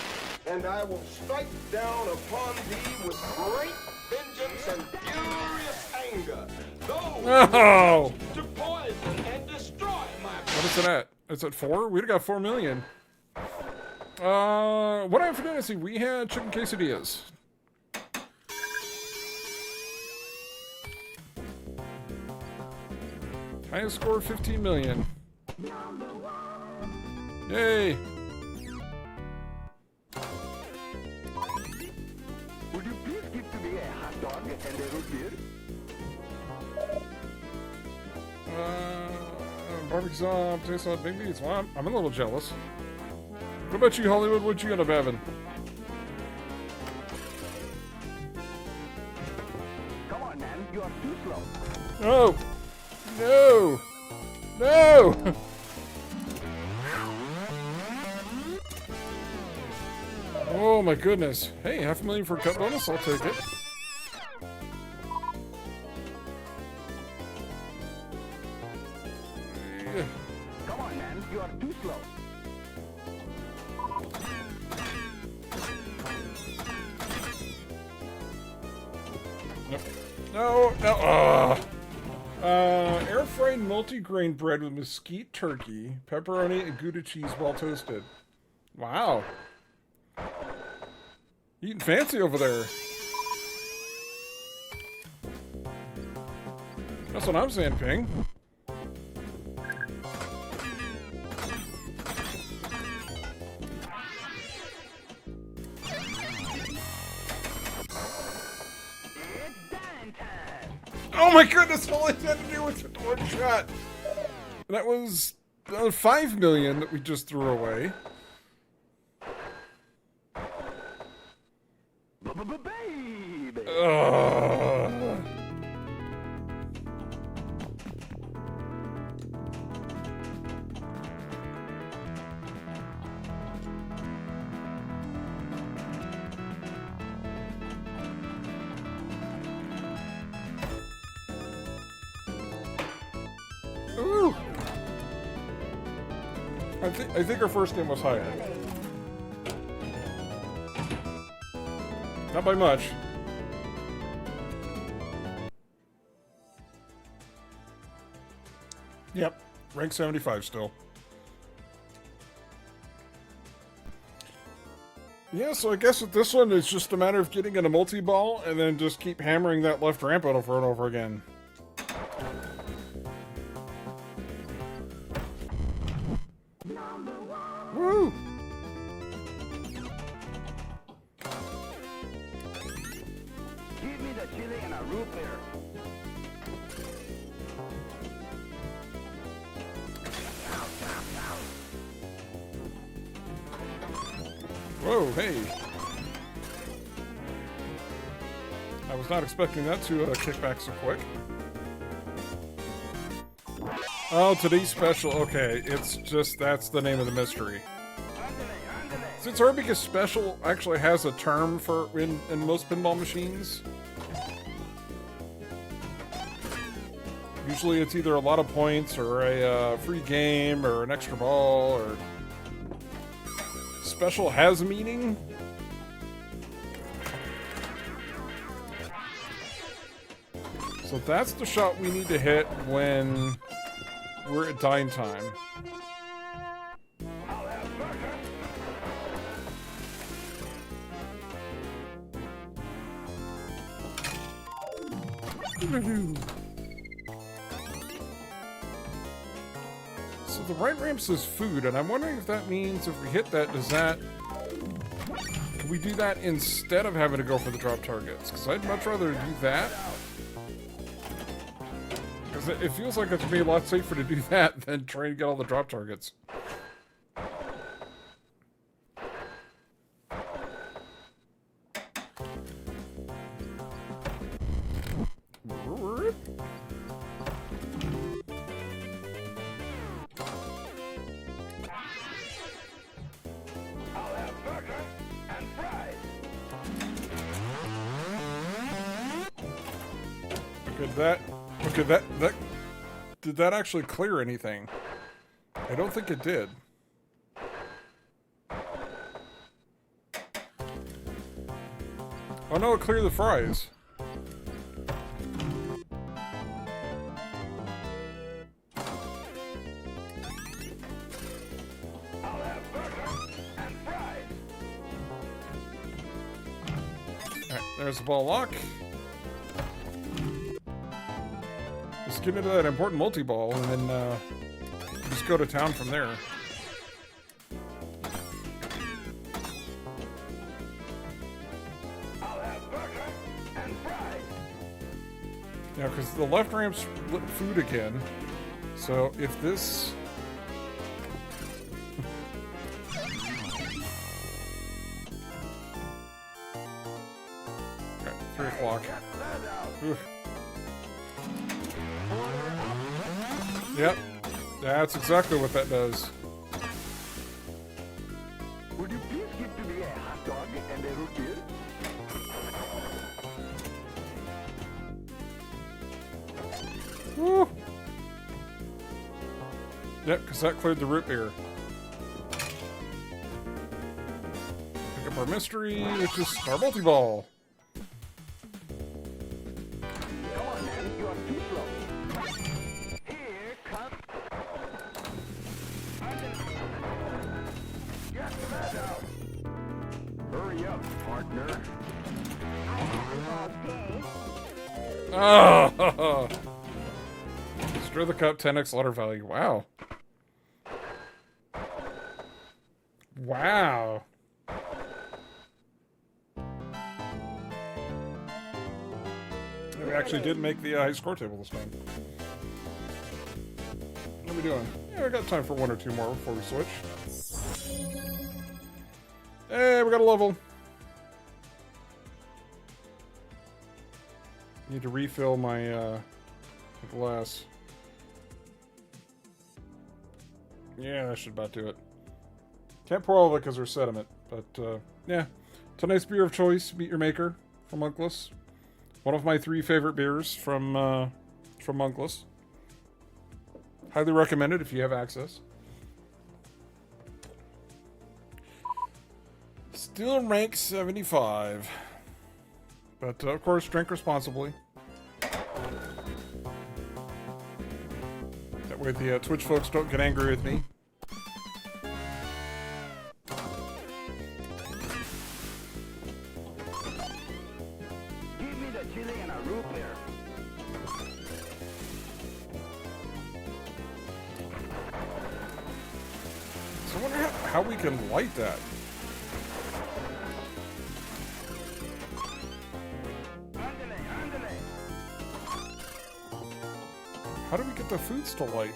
And I will strike down upon thee with great vengeance and furious anger. Those Oh! to poison and destroy my What is it at? It's at 4? We'd got 4 million. What I have for dinner? See, we had chicken quesadillas. Highest score 15 million. Yay! Would you please give to me a hot dog and a root beer? Barbecue sauce, taste salad, big beans. Well, I'm a little jealous. What about you, Hollywood? What'd you end up having? Come on, man. You are too slow. No! No! No! Oh my goodness. Hey, $500,000 for a cut bonus? I'll take it. Come on, man. You are too slow. Nope. No, no. Air fried multi-grain bread with mesquite turkey, pepperoni, and Gouda cheese well toasted. Wow. Eating fancy over there. That's what I'm saying, Ping. It's dine time. Oh my goodness, all I had to do was hit the one shot. And that was 5 million that we just threw away. Baby. Ooh. I think our first game was higher. Not by much. Yep, rank 75 still. Yeah, so I guess with this one, it's just a matter of getting in a multi-ball and then just keep hammering that left ramp over and over again. Woo! Give me the chili and a root beer. Whoa, hey! I was not expecting that to kick back so quick. Oh, today's special. Okay, it's just, that's the name of the mystery. Since our biggest special actually has a term for in most pinball machines, usually it's either a lot of points or a free game or an extra ball or special has meaning. So that's the shot we need to hit when we're at dine time. So the right ramp says food, and I'm wondering if that means if we hit that, does that... Can we do that instead of having to go for the drop targets? Because I'd much rather do that. Because it feels like it's be a lot safer to do that than trying to get all the drop targets. I'll have burger and fries. Okay, that did that actually clear anything? I don't think it did. Oh no, it cleared the fries. I'll have burger and fries. Alright, there's the ball lock. Let's get into that important multi-ball and then just go to town from there. I'll have burger and fries. Yeah, because the left ramp's lit food again. So if this... Alright, 3 o'clock. Oof. Yep, that's exactly what that does. Would you please give to me a hot dog and a root beer? Woo! Yep, because that cleared the root beer. Pick up our mystery, which is our multi-ball. Come on, man, you are too slow. Here comes... Get that out. Hurry up, partner. Oh! Stir the cup, 10x letter value. Wow. Wow. We actually did make the high score table this time. What are we doing? Yeah, we got time for 1 or 2 more before we switch. Hey, we got a level. Need to refill my glass. Yeah, that should about do it. Can't pour all of it because there's sediment, but yeah, it's a nice beer of choice. Meet your maker from Unkless. One of my 3 favorite beers from Unkless. Highly recommend it if you have access. Still rank 75, but of course, drink responsibly. That way the Twitch folks don't get angry with me. Give me the chili and a root beer. So I wonder how we can light that. Ándale, ándale. How do we get the foods to light?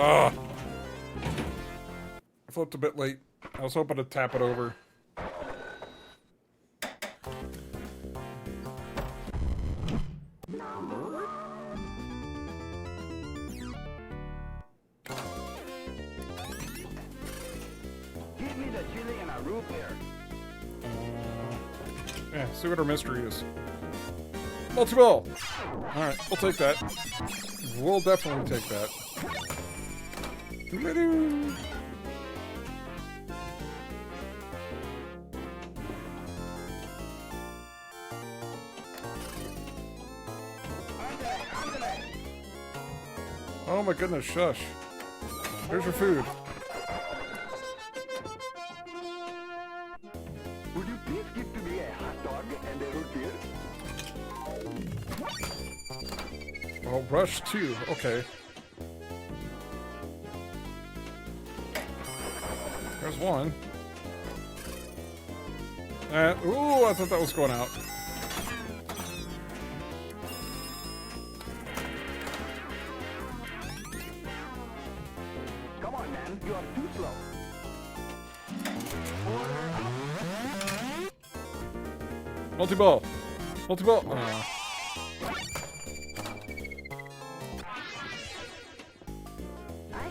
Ah! I flipped a bit late. I was hoping to tap it over. Give me the chili and a root beer. Yeah, see what our mystery is. Multi-ball! Alright, we'll take that. We'll definitely take that. Doo-doo-doo. Oh my goodness, shush. Here's your food. Would you please give to me a hot dog and a root beer? Oh, rush 2. Okay. There's one. Ooh, I thought that was going out. Come on, man. You are too slow. Multi-ball. Multi-ball. I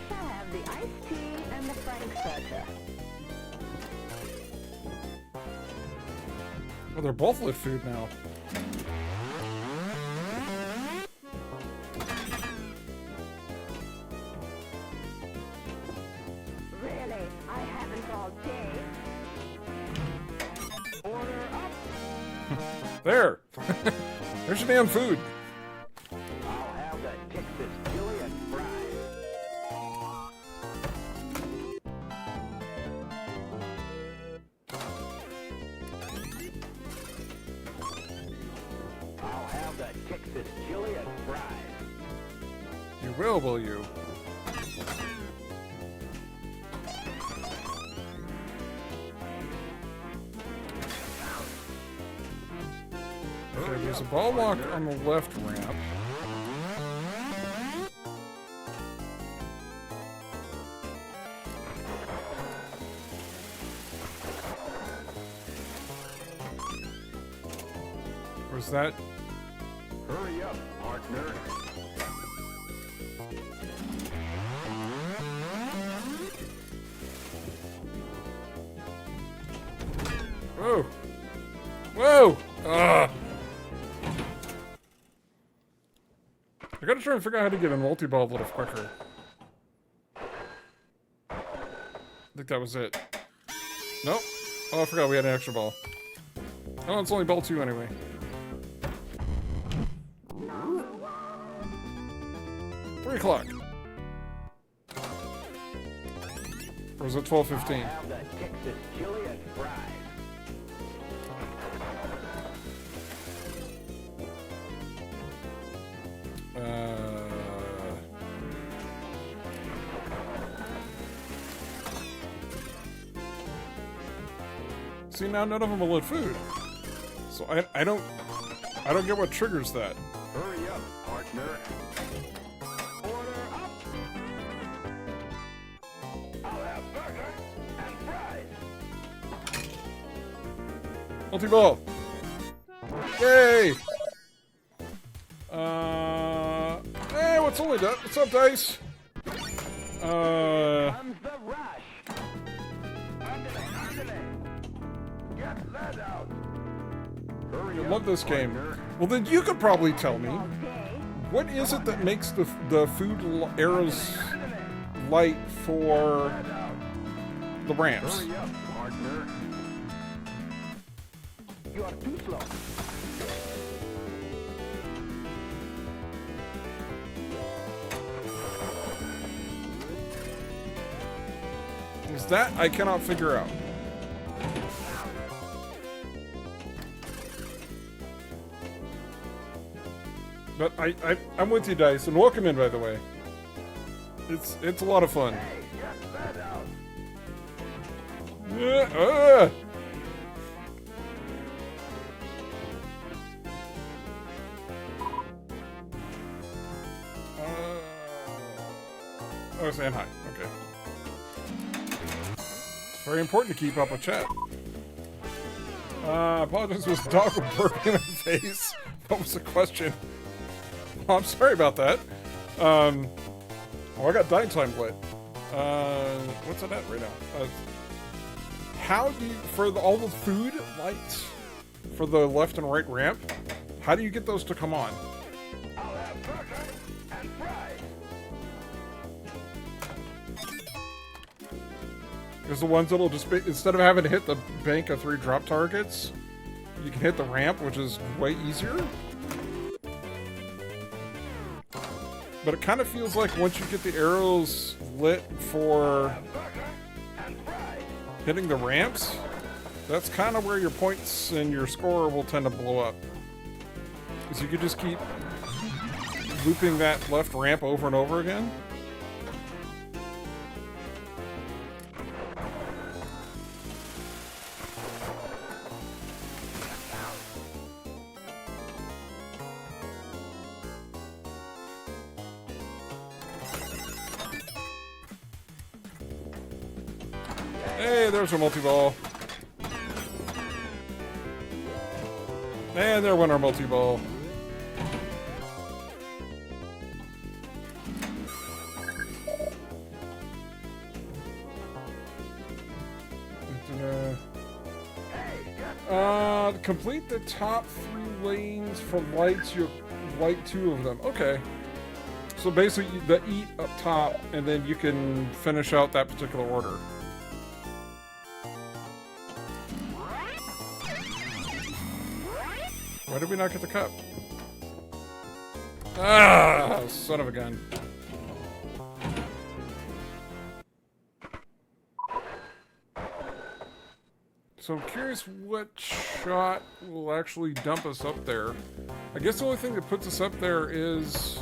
shall have the iced tea and the frankfurter. Oh, they're both lit food now. Really, I haven't all day. Order up. There! There's your damn food. I'll have the Texas chili and fries. I'll have the Texas chili and fries. You will you? Okay, there's a ball lock on the left ramp. Was that? Hurry up, partner. Whoa! Whoa! Ugh! I gotta try and figure out how to get a multi-ball a little quicker. I think that was it. Nope. Oh, I forgot we had an extra ball. Oh, it's only ball 2 anyway. Three o'clock. Or was it 12:15? Have the Texas chili and fries. See, now none of them are lit food. So I don't get what triggers that. Hurry up, partner. Order up. I'll have burger and fries. Multi-ball. Yay! Hey, what's only that? What's up, Dice? Comes the rush. Andale. Get let out. Hurry I up, love this game. partner. Well, then you could probably tell me, All day. what is it that makes the food arrows light for Let out. the ramps? Hurry up, partner. You are too slow. Is that I cannot figure out. But I'm with you, Dice, and welcome in, by the way. It's a lot of fun. Hey, get let out. Yeah, oh, saying hi. Okay. It's very important to keep up with chat. Apologies, was dog burping in my face. What was the question? Oh, I'm sorry about that. Oh, I got dying time lit. What's it at right now? How do you, for all the food lights for the left and right ramp, how do you get those to come on? I'll have burger and fries. Because the ones that'll just be, instead of having to hit the bank of 3 drop targets, you can hit the ramp, which is way easier. But it kind of feels like once you get the arrows lit for hitting the ramps, that's kind of where your points and your score will tend to blow up. Because you could just keep looping that left ramp over and over again. Hey, there's a multi-ball. And there went our multi-ball. Complete the top 3 lanes for lights. You light 2 of them. Okay. So basically, the eat up top, and then you can finish out that particular order. Why did we not get the cup? Ah, son of a gun. So I'm curious what shot will actually dump us up there. I guess the only thing that puts us up there is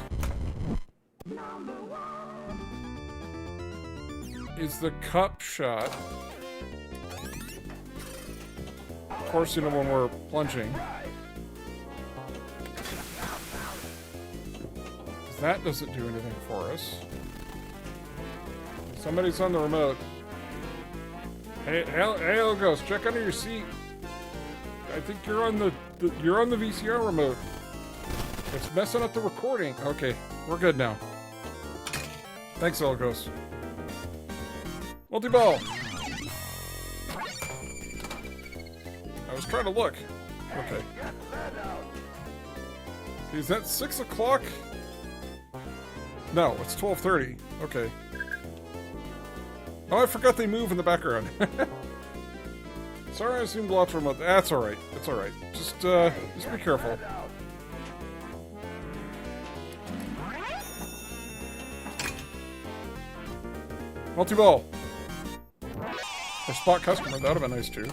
the cup shot. Of course, you know, when we're plunging. That doesn't do anything for us. Somebody's on the remote. Hey, Ghost, check under your seat. I think you're on the VCR remote. It's messing up the recording. Okay, we're good now. Thanks, Ghost. Multi-ball. I was trying to look. Okay. Is that 6 o'clock? No, it's 12:30. Okay. Oh, I forgot they move in the background. Sorry, I assumed lots of remote. That's alright. It's alright. Just be careful. Multi-ball. Or spot customer. That would have been nice too.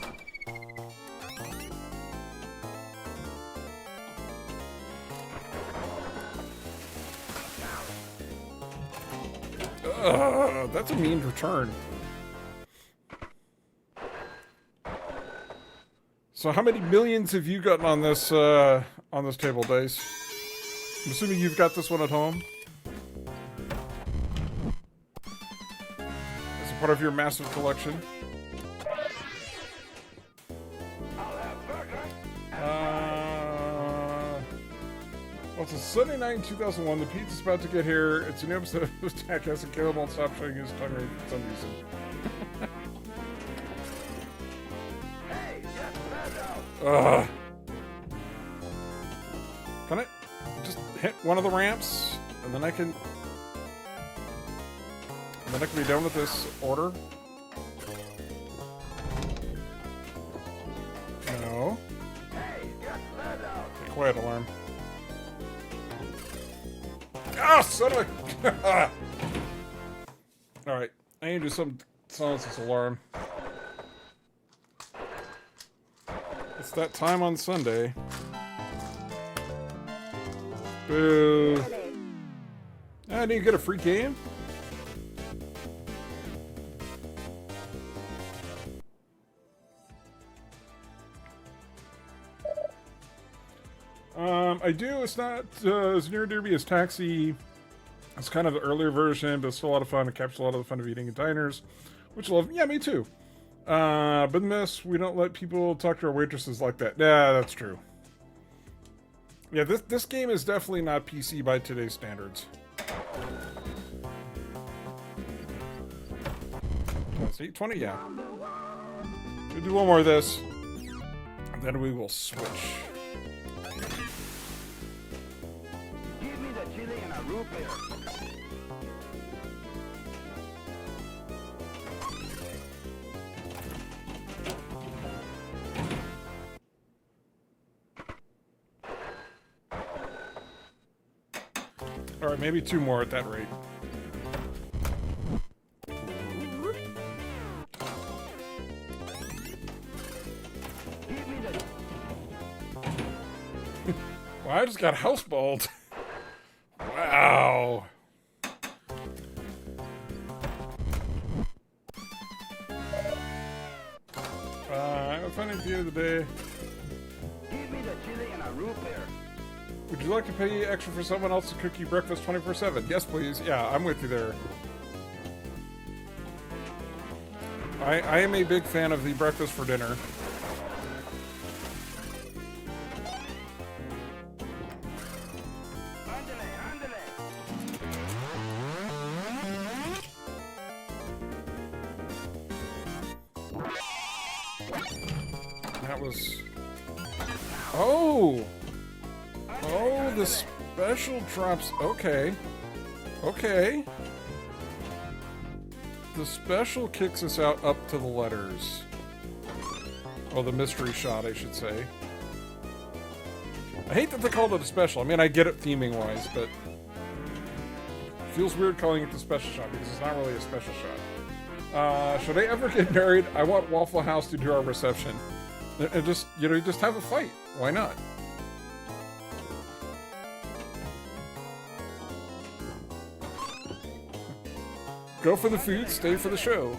That's a mean return. So how many millions have you gotten on this table, Dice? I'm assuming you've got this one at home. As a part of your massive collection. Well, it's a Sunday night in 2001. The pizza's about to get here. It's a new episode of Jackass, and Caleb won't stop showing his tongue ring for some reason. Ugh. Can I just hit one of the ramps, and then I can be done with this order? No. Okay, quiet alarm. Ah, son of a... Alright, I need to do some silence this alarm. It's that time on Sunday. Boo. I didn't get a free game? I do. It's not as near derby as Taxi. It's kind of the earlier version, but it's still a lot of fun. It captures a lot of the fun of eating in diners, which I love. Yeah, me too. But in this, we don't let people talk to our waitresses like that. Yeah, that's true. Yeah, this game is definitely not PC by today's standards. Let's see, 20, yeah. We'll do one more of this, and then we will switch. Give me the chili and a root beer. All right, maybe 2 more at that rate. Give me the... Well, I just got houseballed. Wow. I was finding at the end of the day. Give me the chili and a root beer. Would you like to pay extra for someone else to cook you breakfast 24/7? Yes, please. Yeah, I'm with you there. I am a big fan of the breakfast for dinner. Ándale, ándale. That was... Oh! Oh, the special drops. Okay. Okay. The special kicks us out up to the letters. Well, the mystery shot, I should say. I hate that they called it a special. I mean, I get it theming-wise, but... It feels weird calling it the special shot, because it's not really a special shot. Should I ever get married? I want Waffle House to do our reception. And just, you know, just have a fight. Why not? Go for the food, stay for the show.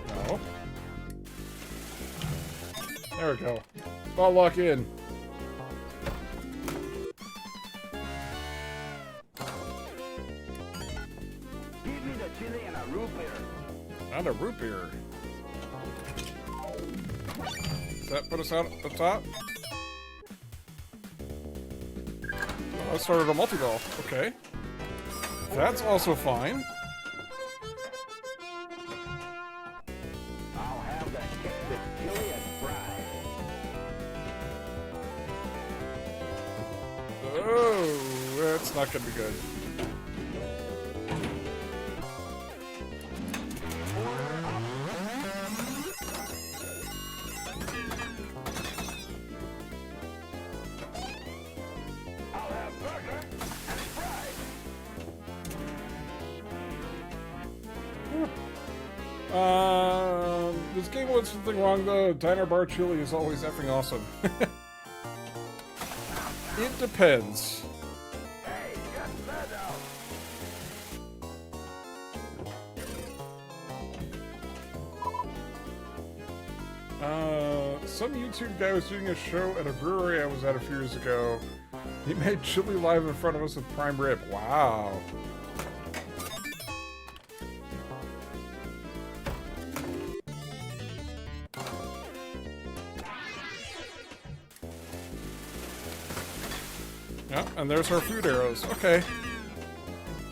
No. There we go. Ball lock in. Give me the chili and a root beer. Not a root beer. Does that put us out at the top? Oh, that started a multi-ball. Okay. That's also fine. I'll have that Texas chili and fries. Oh, that's not gonna be good. I'll have burger and fries. This game wants something wrong though. Diner Bar Chili is always effing awesome. It depends. Hey, get that out. Some YouTube guy was doing a show at a brewery I was at a few years ago. He made chili live in front of us with prime rib. Wow. Yeah, and there's our food arrows. Okay.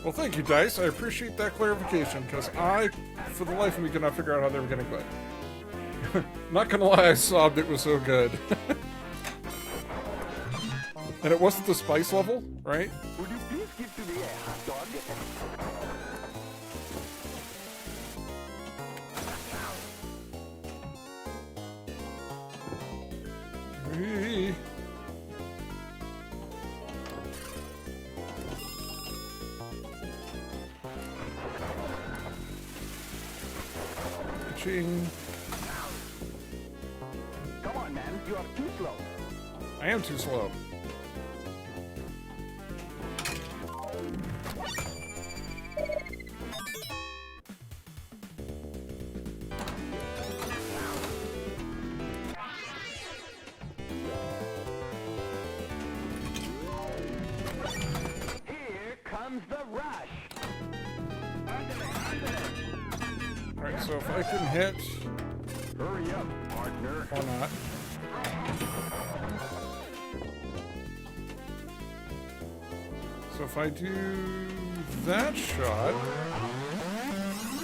Well, thank you, Dice. I appreciate that clarification, because I, for the life of me, could not figure out how they were getting played. Not gonna lie, I sobbed. It was so good. And it wasn't the spice level, right? Would you please give to me a hot dog? Whee. Ching. Come on, man. You are too slow. I am too slow. Here comes the rush. Alright, so if I can hit, Hurry up, partner. or not. So if I do that shot,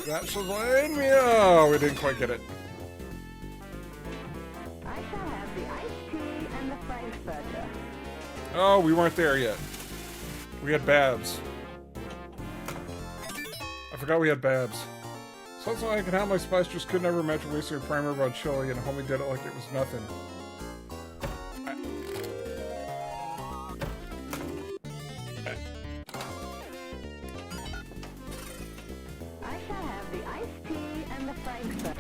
that should land me. Oh, we didn't quite get it. I shall have the iced tea and the Frankfurter. Oh, we weren't there yet. We had Babs. I forgot we had Babs. Sounds like how my spice just could never imagine wasting a primer on chili, and homie did it like it was nothing. I shall have the iced tea and the fried stuff.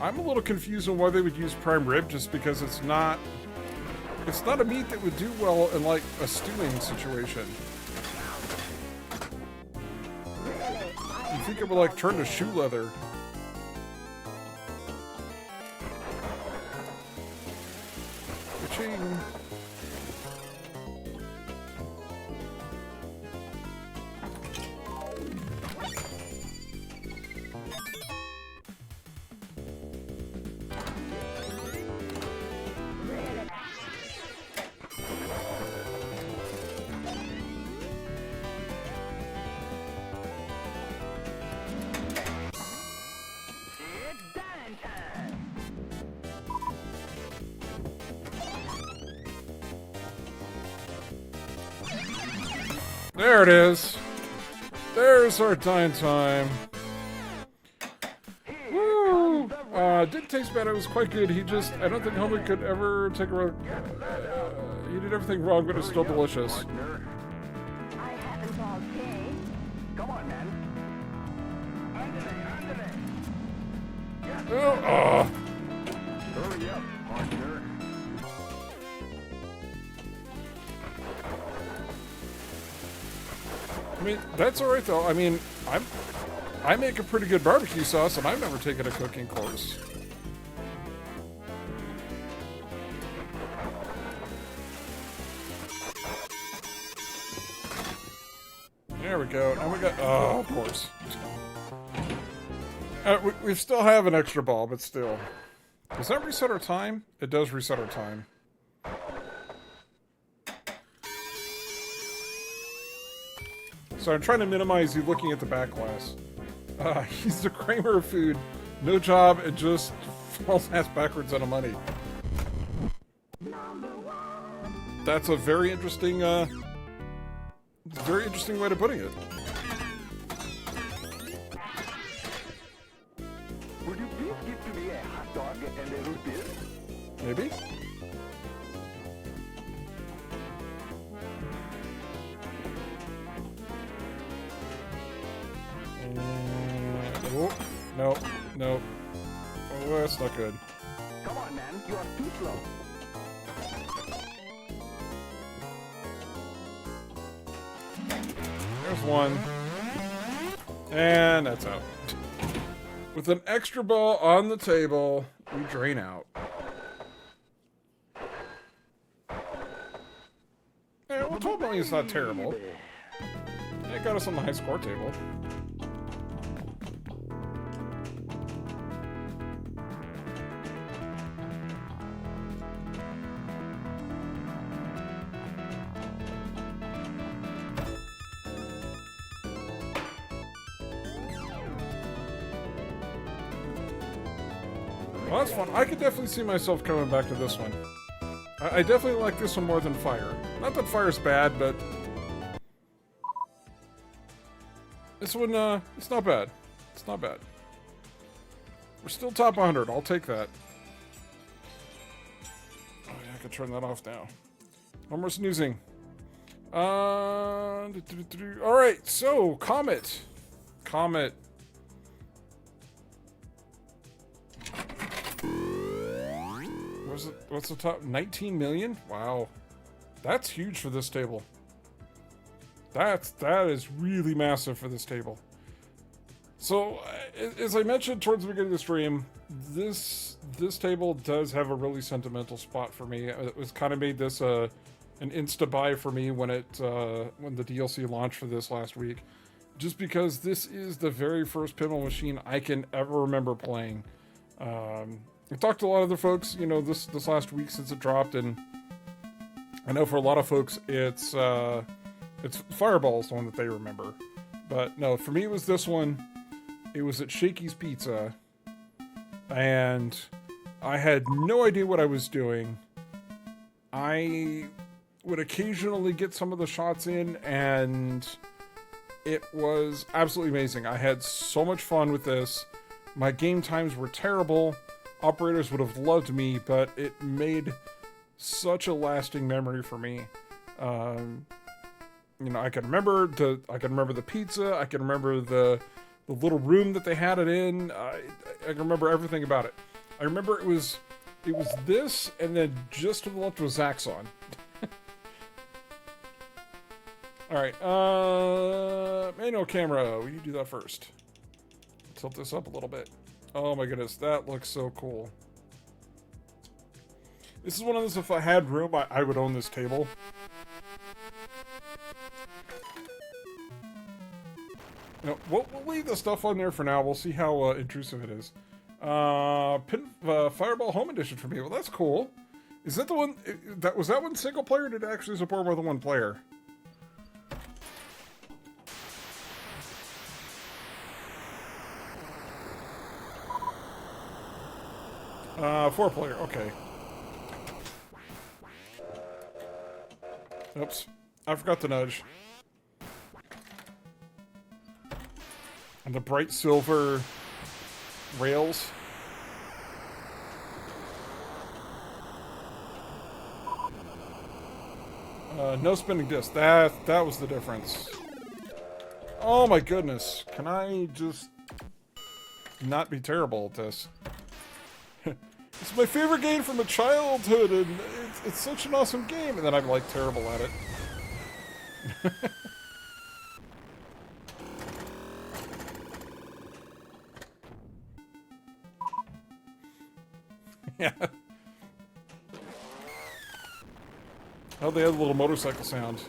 I'm a little confused on why they would use prime rib, just because it's not a meat that would do well in like a stewing situation. You think it would like turn to shoe leather. Ka-ching. It's dine time. There it is. There's our dine time. Woo! Didn't taste bad. It was quite good. I don't think homie could ever take a. He did everything wrong, but it's still delicious. Partner. I haven't all day. Come on, man. Ándale, ándale. Oh, Hurry up, partner. I mean, that's all right though. I mean, I make a pretty good barbecue sauce, and I've never taken a cooking course. There we go. Now we got. Oh, of course. We still have an extra ball, but still. Does that reset our time? It does reset our time. So I'm trying to minimize you looking at the back glass. He's the Kramer of food. No job, and just falls ass backwards out of money. That's a very interesting way of putting it. Would you please give to me a hot dog and a root beer? Maybe? Oh, no, no. Oh, that's not good. Come on, man. You are too slow. There's one. And that's out. With an extra ball on the table, we drain out. Yeah, well, 12 million is not terrible. It got us on the high score table. Well, that's fun. I could definitely see myself coming back to this one. I definitely like this one more than Fire. Not that Fire's bad, but this one, it's not bad. It's not bad. We're still top 100. I'll take that. Oh, yeah, I can turn that off now. No more snoozing. All right, so Comet. What's the top? 19 million? Wow. That's huge for this table. That is really massive for this table. So, as I mentioned towards the beginning of the stream, this table does have a really sentimental spot for me. It was kind of made this an insta buy for me when when the DLC launched for this last week, just because this is the very first pinball machine I can ever remember playing. I talked to a lot of other folks, you know, this last week since it dropped, and I know for a lot of folks it's Fireball's the one that they remember. But no, for me it was this one. It was at Shakey's Pizza, and I had no idea what I was doing. I would occasionally get some of the shots in, and it was absolutely amazing. I had so much fun with this. My game times were terrible. Operators would have loved me, but it made such a lasting memory for me. You know, I can remember the pizza. I can remember the little room that they had it in. I can remember everything about it. I remember it was this, and then just to the left was Zaxxon. All right, manual camera. Will you do that first? Tilt this up a little bit. Oh my goodness, that looks so cool. This is one of those, if I had room, I would own this table. No, we'll leave the stuff on there for now. We'll see how intrusive it is. Fireball Home Edition for me. Well, that's cool. Is that the one? Was that one single player? Or did it actually support more than one player? 4-player. Okay. Oops, I forgot to nudge. And the bright silver rails. No spinning disc. That was the difference. Oh my goodness. Can I just not be terrible at this? It's my favorite game from my childhood, and it's such an awesome game, and then I'm like terrible at it. Yeah. Oh, they had a little motorcycle sound.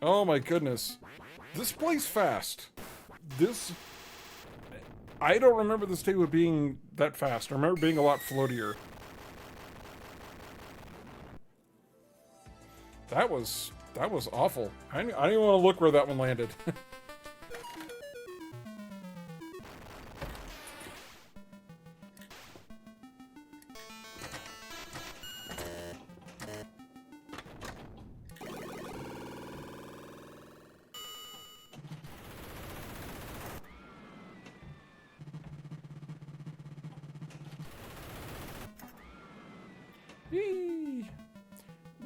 Oh my goodness. This plays fast. I don't remember this table being that fast. I remember being a lot floatier. That was awful. I didn't even want to look where that one landed.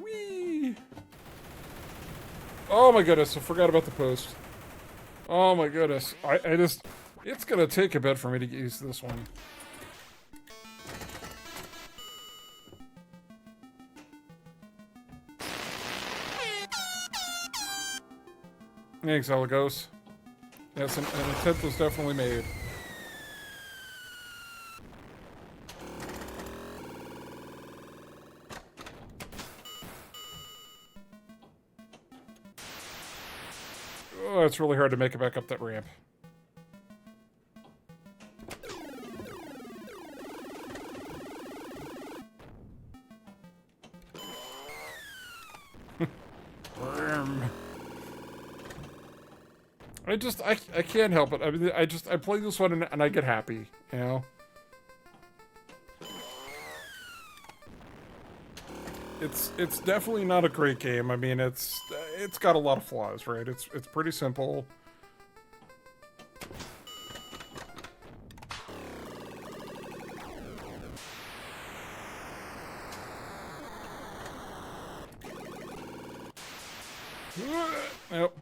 Whee! Oh my goodness, I forgot about the post. Oh my goodness. It's gonna take a bit for me to get used to this one. Thanks, Elegos. Yes, an attempt was definitely made. Oh, it's really hard to make it back up that ramp. I can't help it. I mean, I play this one and I get happy, you know? It's definitely not a great game. I mean, it's got a lot of flaws, right? It's pretty simple. Yep.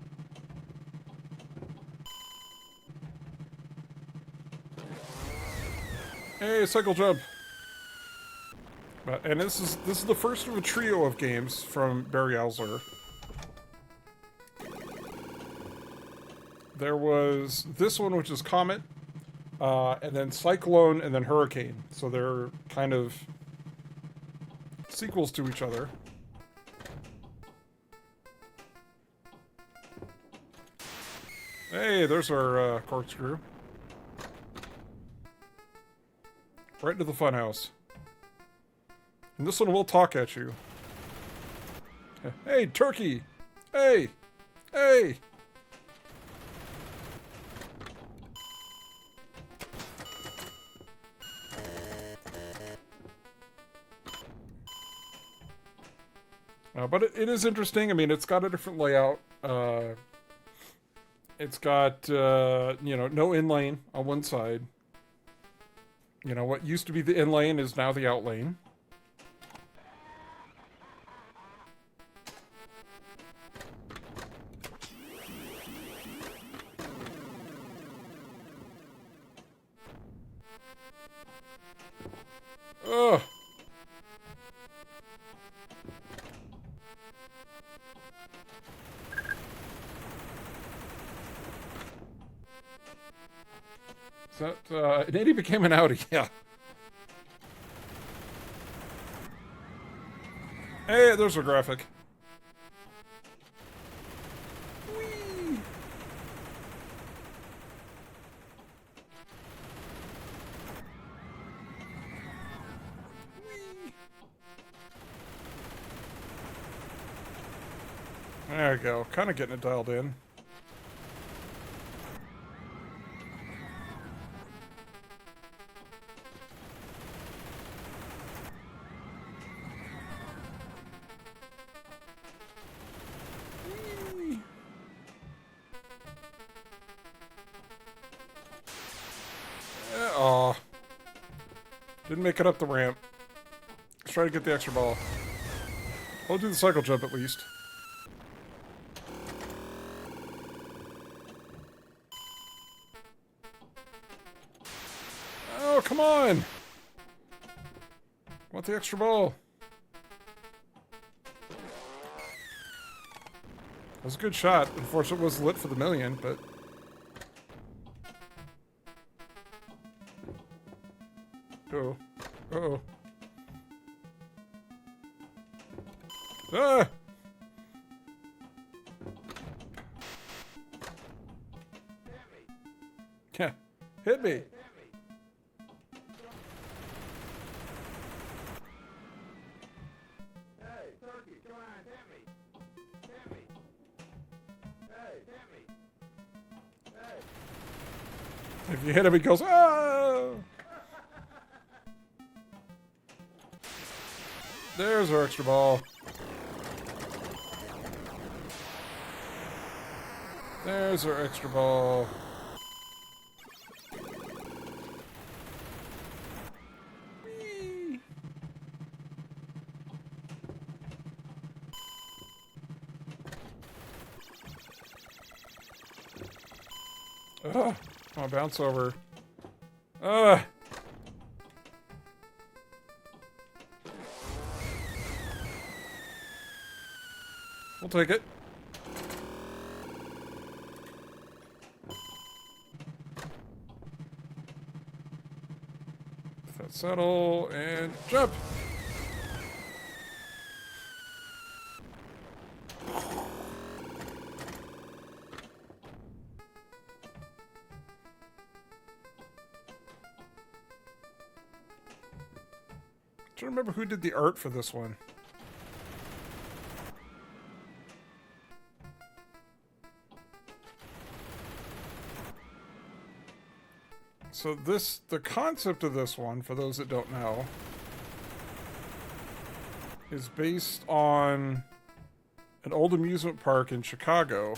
Hey, cycle jump. And this is the first of a trio of games from Barry Alsler. There was this one, which is Comet, and then Cyclone, and then Hurricane. So they're kind of sequels to each other. Hey, there's our corkscrew. Right into the funhouse. And this one will talk at you. Hey, turkey! Hey! Hey! But it is interesting. I mean, it's got a different layout. It's got, no in lane on one side. What used to be the in lane is now the out lane. Ugh. Is that, an 80 became an Audi, yeah. Hey, there's a graphic. Whee! There we go. Kind of getting it dialed in. Aw. Didn't make it up the ramp. Let's try to get the extra ball. I'll do the cycle jump at least. Oh, come on! Want the extra ball. That was a good shot. Unfortunately, it was lit for the million, but... Uh-oh. Uh-oh. Ah! Yeah. Hit me. If you hit him, he goes, ah! There's our extra ball. There's our extra ball. Whee! Ugh. I'll bounce over. Ugh. We'll take it. Let that settle and jump. I'm trying to remember who did the art for this one. So the concept of this one, for those that don't know, is based on an old amusement park in Chicago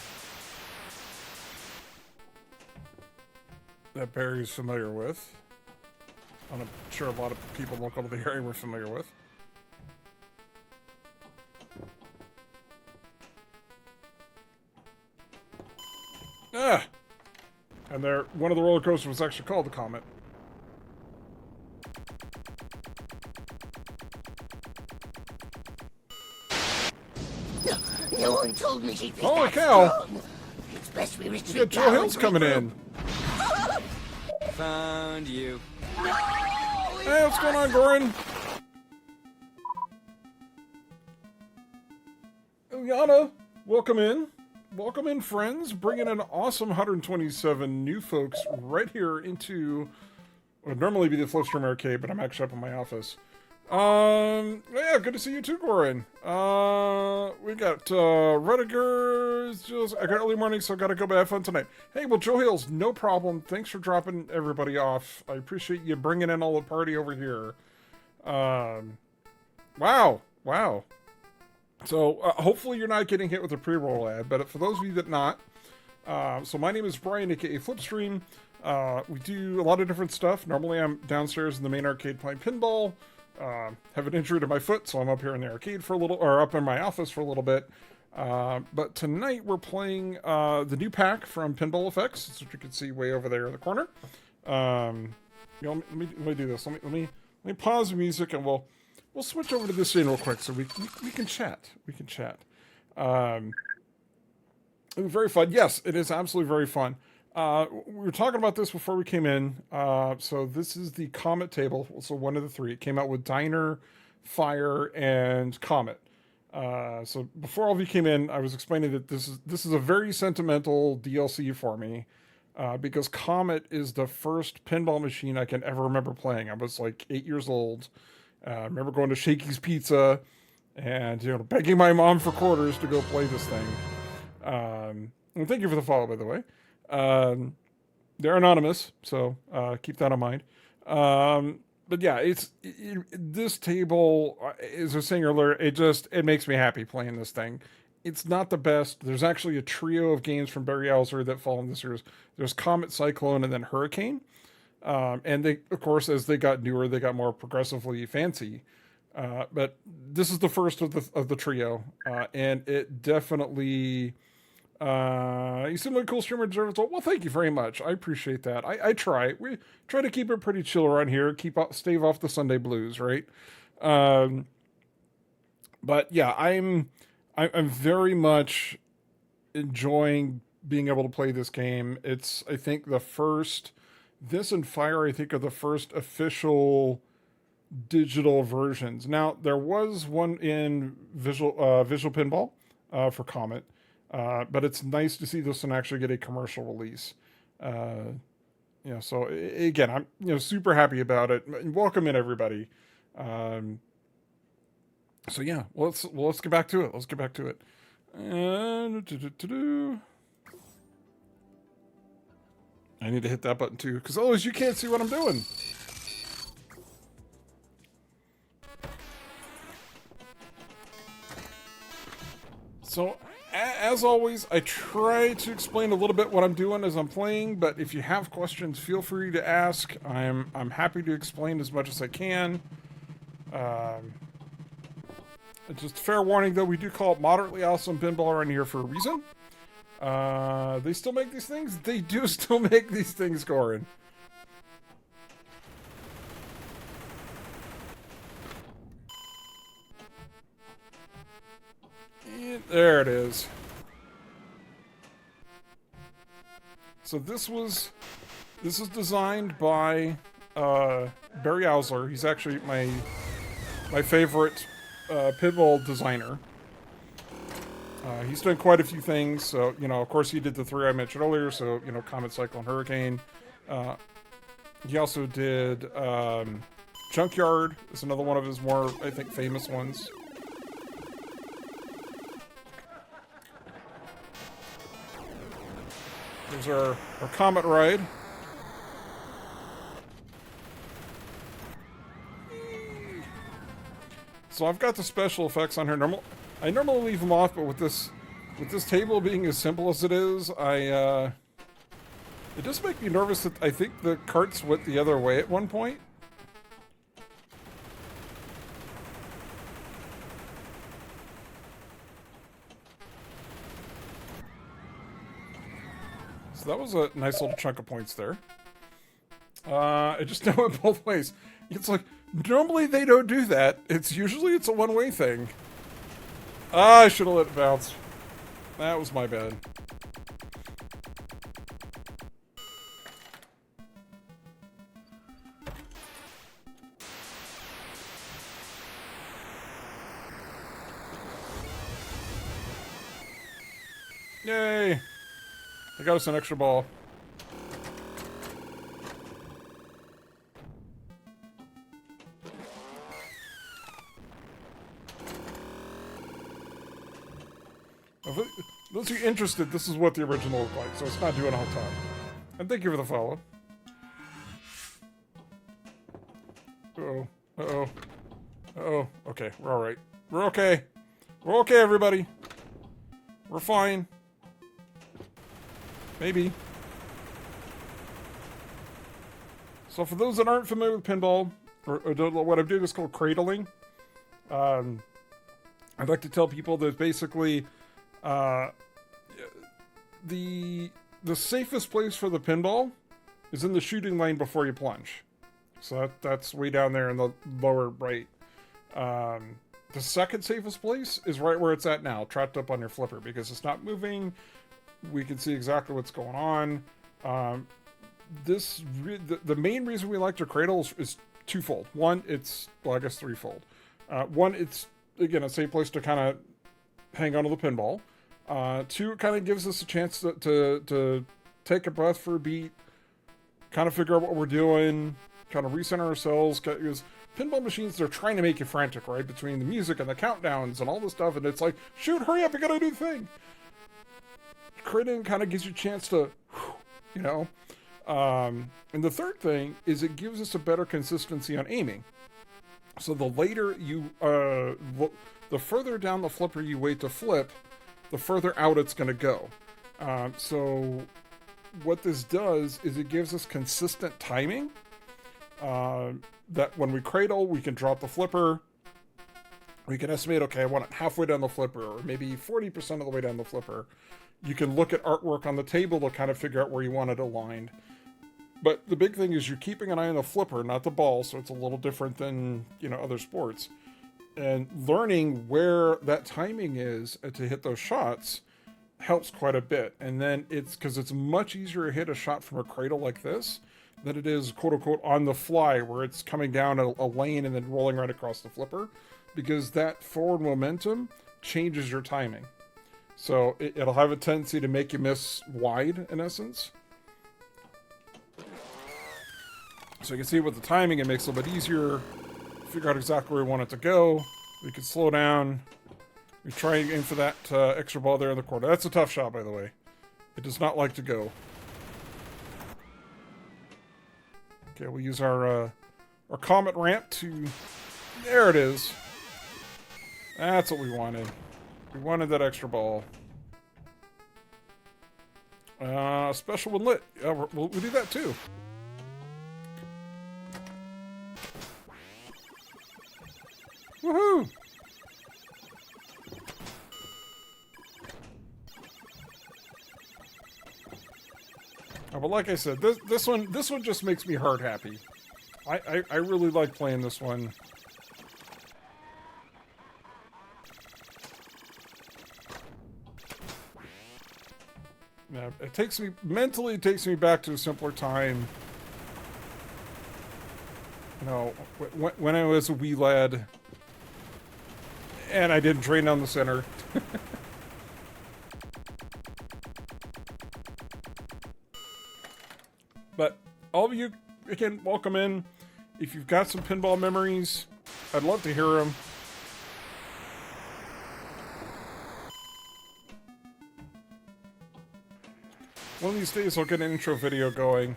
that Barry's familiar with. I'm sure a lot of people local to the area were familiar with. Ah! And one of the roller coasters was actually called the Comet. No one told me she'd be Holy that cow! strong. It's best we retreat Yeah, Joe now Hill's and coming regroup. in. Found you. Hey, what's going on, Goran? Ilyana, welcome in. Welcome in, friends. Bringing an awesome 127 new folks right here into what would normally be the Flipstream Arcade, but I'm actually up in my office. Yeah, good to see you too, Goran. We got Rudiger. I got early morning, so I gotta go have fun tonight. Hey, well, Joe Hills, no problem. Thanks for dropping everybody off. I appreciate you bringing in all the party over here. Wow. So hopefully you're not getting hit with a pre-roll ad, but for those of you that not, so my name is Brian, aka Flipstream. We do a lot of different stuff. Normally I'm downstairs in the main arcade playing pinball. Have an injury to my foot, so I'm up here in the arcade for a little, or up in my office for a little bit. But tonight we're playing the new pack from Pinball FX. That's what you can see way over there in the corner. Let me do this. Let me pause the music and we'll switch over to this scene real quick so we can chat. We can chat. Very fun. Yes, it is absolutely very fun. We were talking about this before we came in. So this is the Comet table. So one of the three. It came out with Diner, Fire, and Comet. So before all of you came in, I was explaining that this is a very sentimental DLC for me. Because Comet is the first pinball machine I can ever remember playing. I was like 8 years old. I remember going to Shakey's Pizza and begging my mom for quarters to go play this thing. And thank you for the follow, by the way. They're anonymous, so keep that in mind. But yeah, this table, as I was saying earlier, it makes me happy playing this thing. It's not the best. There's actually a trio of games from Barry Alzer that fall in this series. There's Comet, Cyclone, and then Hurricane. And they, of course, as they got newer, they got more progressively fancy. But this is the first of the trio, and it definitely. You seem like a cool streamer, deserves. Well, thank you very much. I appreciate that. I try. We try to keep it pretty chill around here. Stave off the Sunday blues, right? But yeah, I'm very much enjoying being able to play this game. It's, I think, this and Fire, I think, are the first official digital versions. Now, there was one in Visual Pinball for Comet, but it's nice to see this one actually get a commercial release. So again, I'm super happy about it. Welcome in, everybody. So yeah, let's get back to it. Let's get back to it. I need to hit that button too, because otherwise you can't see what I'm doing. So, as always, I try to explain a little bit what I'm doing as I'm playing, but if you have questions, feel free to ask. I'm happy to explain as much as I can. Just fair warning, though, we do call it moderately awesome pinball around here for a reason. They still make these things? They do still make these things, Goran. There it is. So this is designed by Barry Alzer. He's actually my favorite pinball designer. He's done quite a few things. So, of course, he did the three I mentioned earlier. So, Comet, Cyclone, Hurricane. He also did Junkyard. Is another one of his more, I think, famous ones. There's our Comet ride. So I've got the special effects on here. I normally leave them off, but with this table being as simple as it is, it does make me nervous that I think the carts went the other way at one point. So that was a nice little chunk of points there. I just know it both ways. It's like, normally they don't do that. It's a one-way thing. I should have let it bounce. That was my bad. Yay! They got us an extra ball. Those of you interested, this is what the original looked like, so it's not doing a whole ton. And thank you for the follow. Uh-oh. Uh-oh. Uh-oh. Okay, we're alright. We're okay. We're okay, everybody. We're fine. Maybe. So for those that aren't familiar with pinball, or don't know what I'm doing is called cradling. I'd like to tell people that basically the safest place for the pinball is in the shooting lane before you plunge. So that's way down there in the lower right. The second safest place is right where it's at now, trapped up on your flipper, because it's not moving. We can see exactly what's going on. The main reason we like to cradle is twofold. One, I guess threefold. One, it's, again, a safe place to kind of hang onto the pinball. Two, it kind of gives us a chance to take a breath for a beat, kind of figure out what we're doing, kind of recenter ourselves, because pinball machines, they're trying to make you frantic, right? Between the music and the countdowns and all this stuff, and it's like, shoot, hurry up, you gotta do the thing. Cradling kind of gives you a chance to, you know. And the third thing is it gives us a better consistency on aiming. So the later you, the further down the flipper you wait to flip, the further out it's going to go. So what this does is it gives us consistent timing. That when we cradle, we can drop the flipper. We can estimate, okay, I want it halfway down the flipper, or maybe 40% of the way down the flipper. You can look at artwork on the table to kind of figure out where you want it aligned. But the big thing is you're keeping an eye on the flipper, not the ball, so it's a little different than, you know, other sports. And learning where that timing is to hit those shots helps quite a bit. And then because it's much easier to hit a shot from a cradle like this than it is, quote unquote, on the fly, where it's coming down a lane and then rolling right across the flipper, because that forward momentum changes your timing. So it'll have a tendency to make you miss wide, in essence. So you can see with the timing, it makes it a little bit easier. Figure out exactly where we want it to go. We can slow down. We try and aim for that extra ball there in the corner. That's a tough shot, by the way. It does not like to go. Okay, we'll use our Comet ramp to... There it is. That's what we wanted. We wanted that extra ball. Special when lit. Yeah, we'll do that too. Woohoo! Oh, but like I said, this one just makes me heart happy. I really like playing this one. Yeah, it takes me back to a simpler time. You know, when I was a wee lad, and I didn't train down the center. But all of you, again, welcome in. If you've got some pinball memories, I'd love to hear them. One of these days I'll get an intro video going.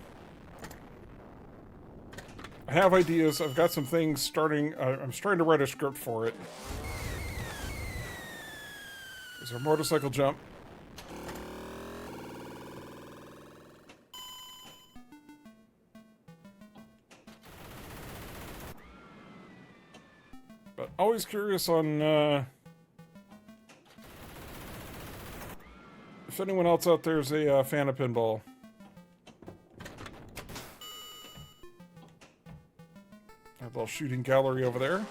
I have ideas. I've got some things starting. I'm starting to write a script for it. Is there a motorcycle jump? But always curious on if anyone else out there is a fan of pinball. A little shooting gallery over there.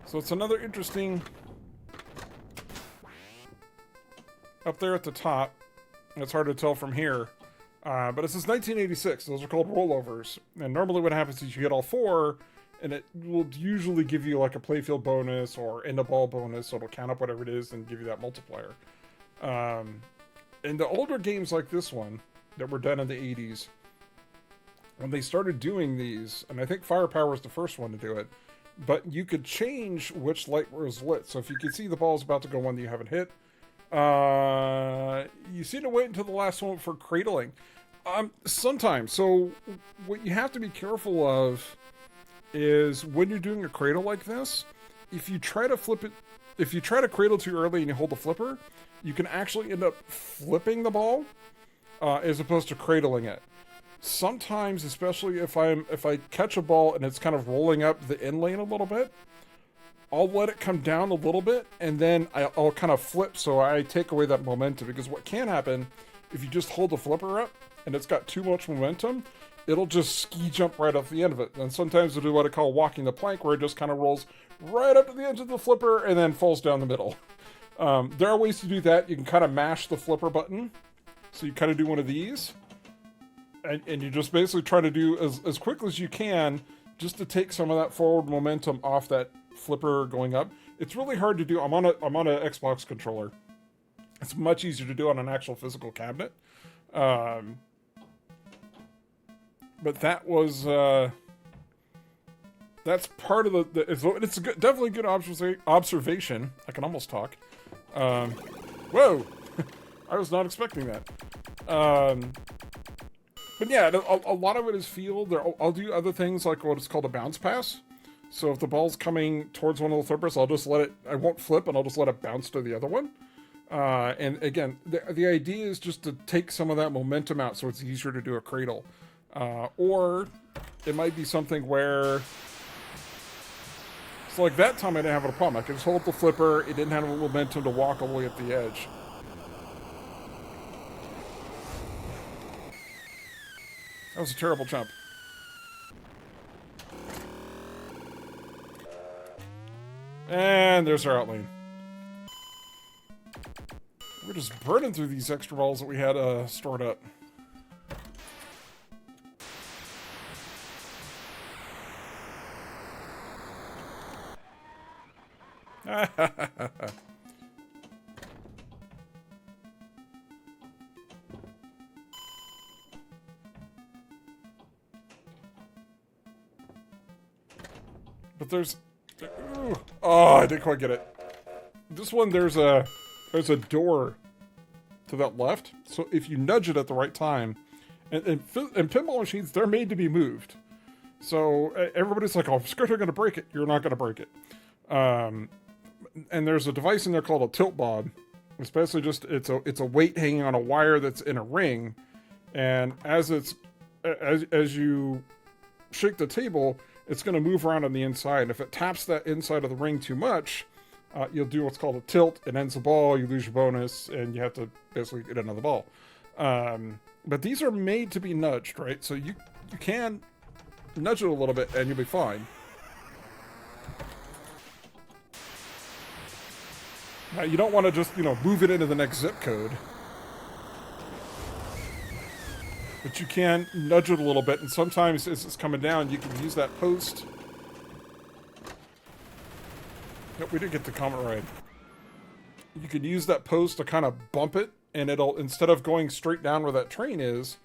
So it's another interesting... Up there at the top, it's hard to tell from here, but it says 1986. Those are called rollovers. And normally what happens is you get all four, and it will usually give you like a playfield bonus or end of ball bonus, so it'll count up whatever it is and give you that multiplier. In the older games like this one, that were done in the 80s, when they started doing these, and I think Firepower was the first one to do it, but you could change which light was lit. So if you could see the ball's about to go one that you haven't hit, you seem to wait until the last one for cradling. Sometimes. So what you have to be careful of is when you're doing a cradle like this, if you try to flip it, if you try to cradle too early and you hold the flipper, you can actually end up flipping the ball as opposed to cradling it. Sometimes, especially if I catch a ball and it's kind of rolling up the in lane a little bit, I'll let it come down a little bit and then I'll kind of flip so I take away that momentum, because what can happen if you just hold the flipper up and it's got too much momentum, it'll just ski jump right off the end of it. And sometimes it'll do what I call walking the plank, where it just kind of rolls right up to the edge of the flipper and then falls down the middle. There are ways to do that. You can kind of mash the flipper button. So you kind of do one of these. And you just basically try to do as quickly as you can just to take some of that forward momentum off that flipper going up. It's really hard to do. I'm on a Xbox controller. It's much easier to do on an actual physical cabinet. But that was that's part of it's a definitely a good observation. I can almost talk. Whoa, I was not expecting that. But yeah, a lot of it is feel. I'll do other things like what is called a bounce pass. So if the ball's coming towards one of the flippers, I'll just let it, I won't flip, and I'll just let it bounce to the other one. And again, the idea is just to take some of that momentum out so it's easier to do a cradle. Or it might be something where, so like that time I didn't have a problem. I could just hold the flipper, it didn't have the momentum to walk all the way up the edge. That was a terrible jump. And there's our outlane. We're just burning through these extra balls that we had stored up. But there's... Oh, I didn't quite get it. This one, there's a door to that left. So if you nudge it at the right time... And pinball machines, they're made to be moved. So everybody's like, oh, I'm scared they're going to break it. You're not going to break it. And there's a device in there called a tilt bob. It's basically just, it's a weight hanging on a wire that's in a ring. And as you shake the table, it's going to move around on the inside. And if it taps that inside of the ring too much, you'll do what's called a tilt. It ends the ball, you lose your bonus, and you have to basically get another ball. But these are made to be nudged, right? So you can nudge it a little bit and you'll be fine. Now, you don't want to just, move it into the next zip code. But you can nudge it a little bit, and sometimes as it's coming down, you can use that post. Nope, we didn't get the comment right. You can use that post to kind of bump it, and it'll, instead of going straight down where that train is,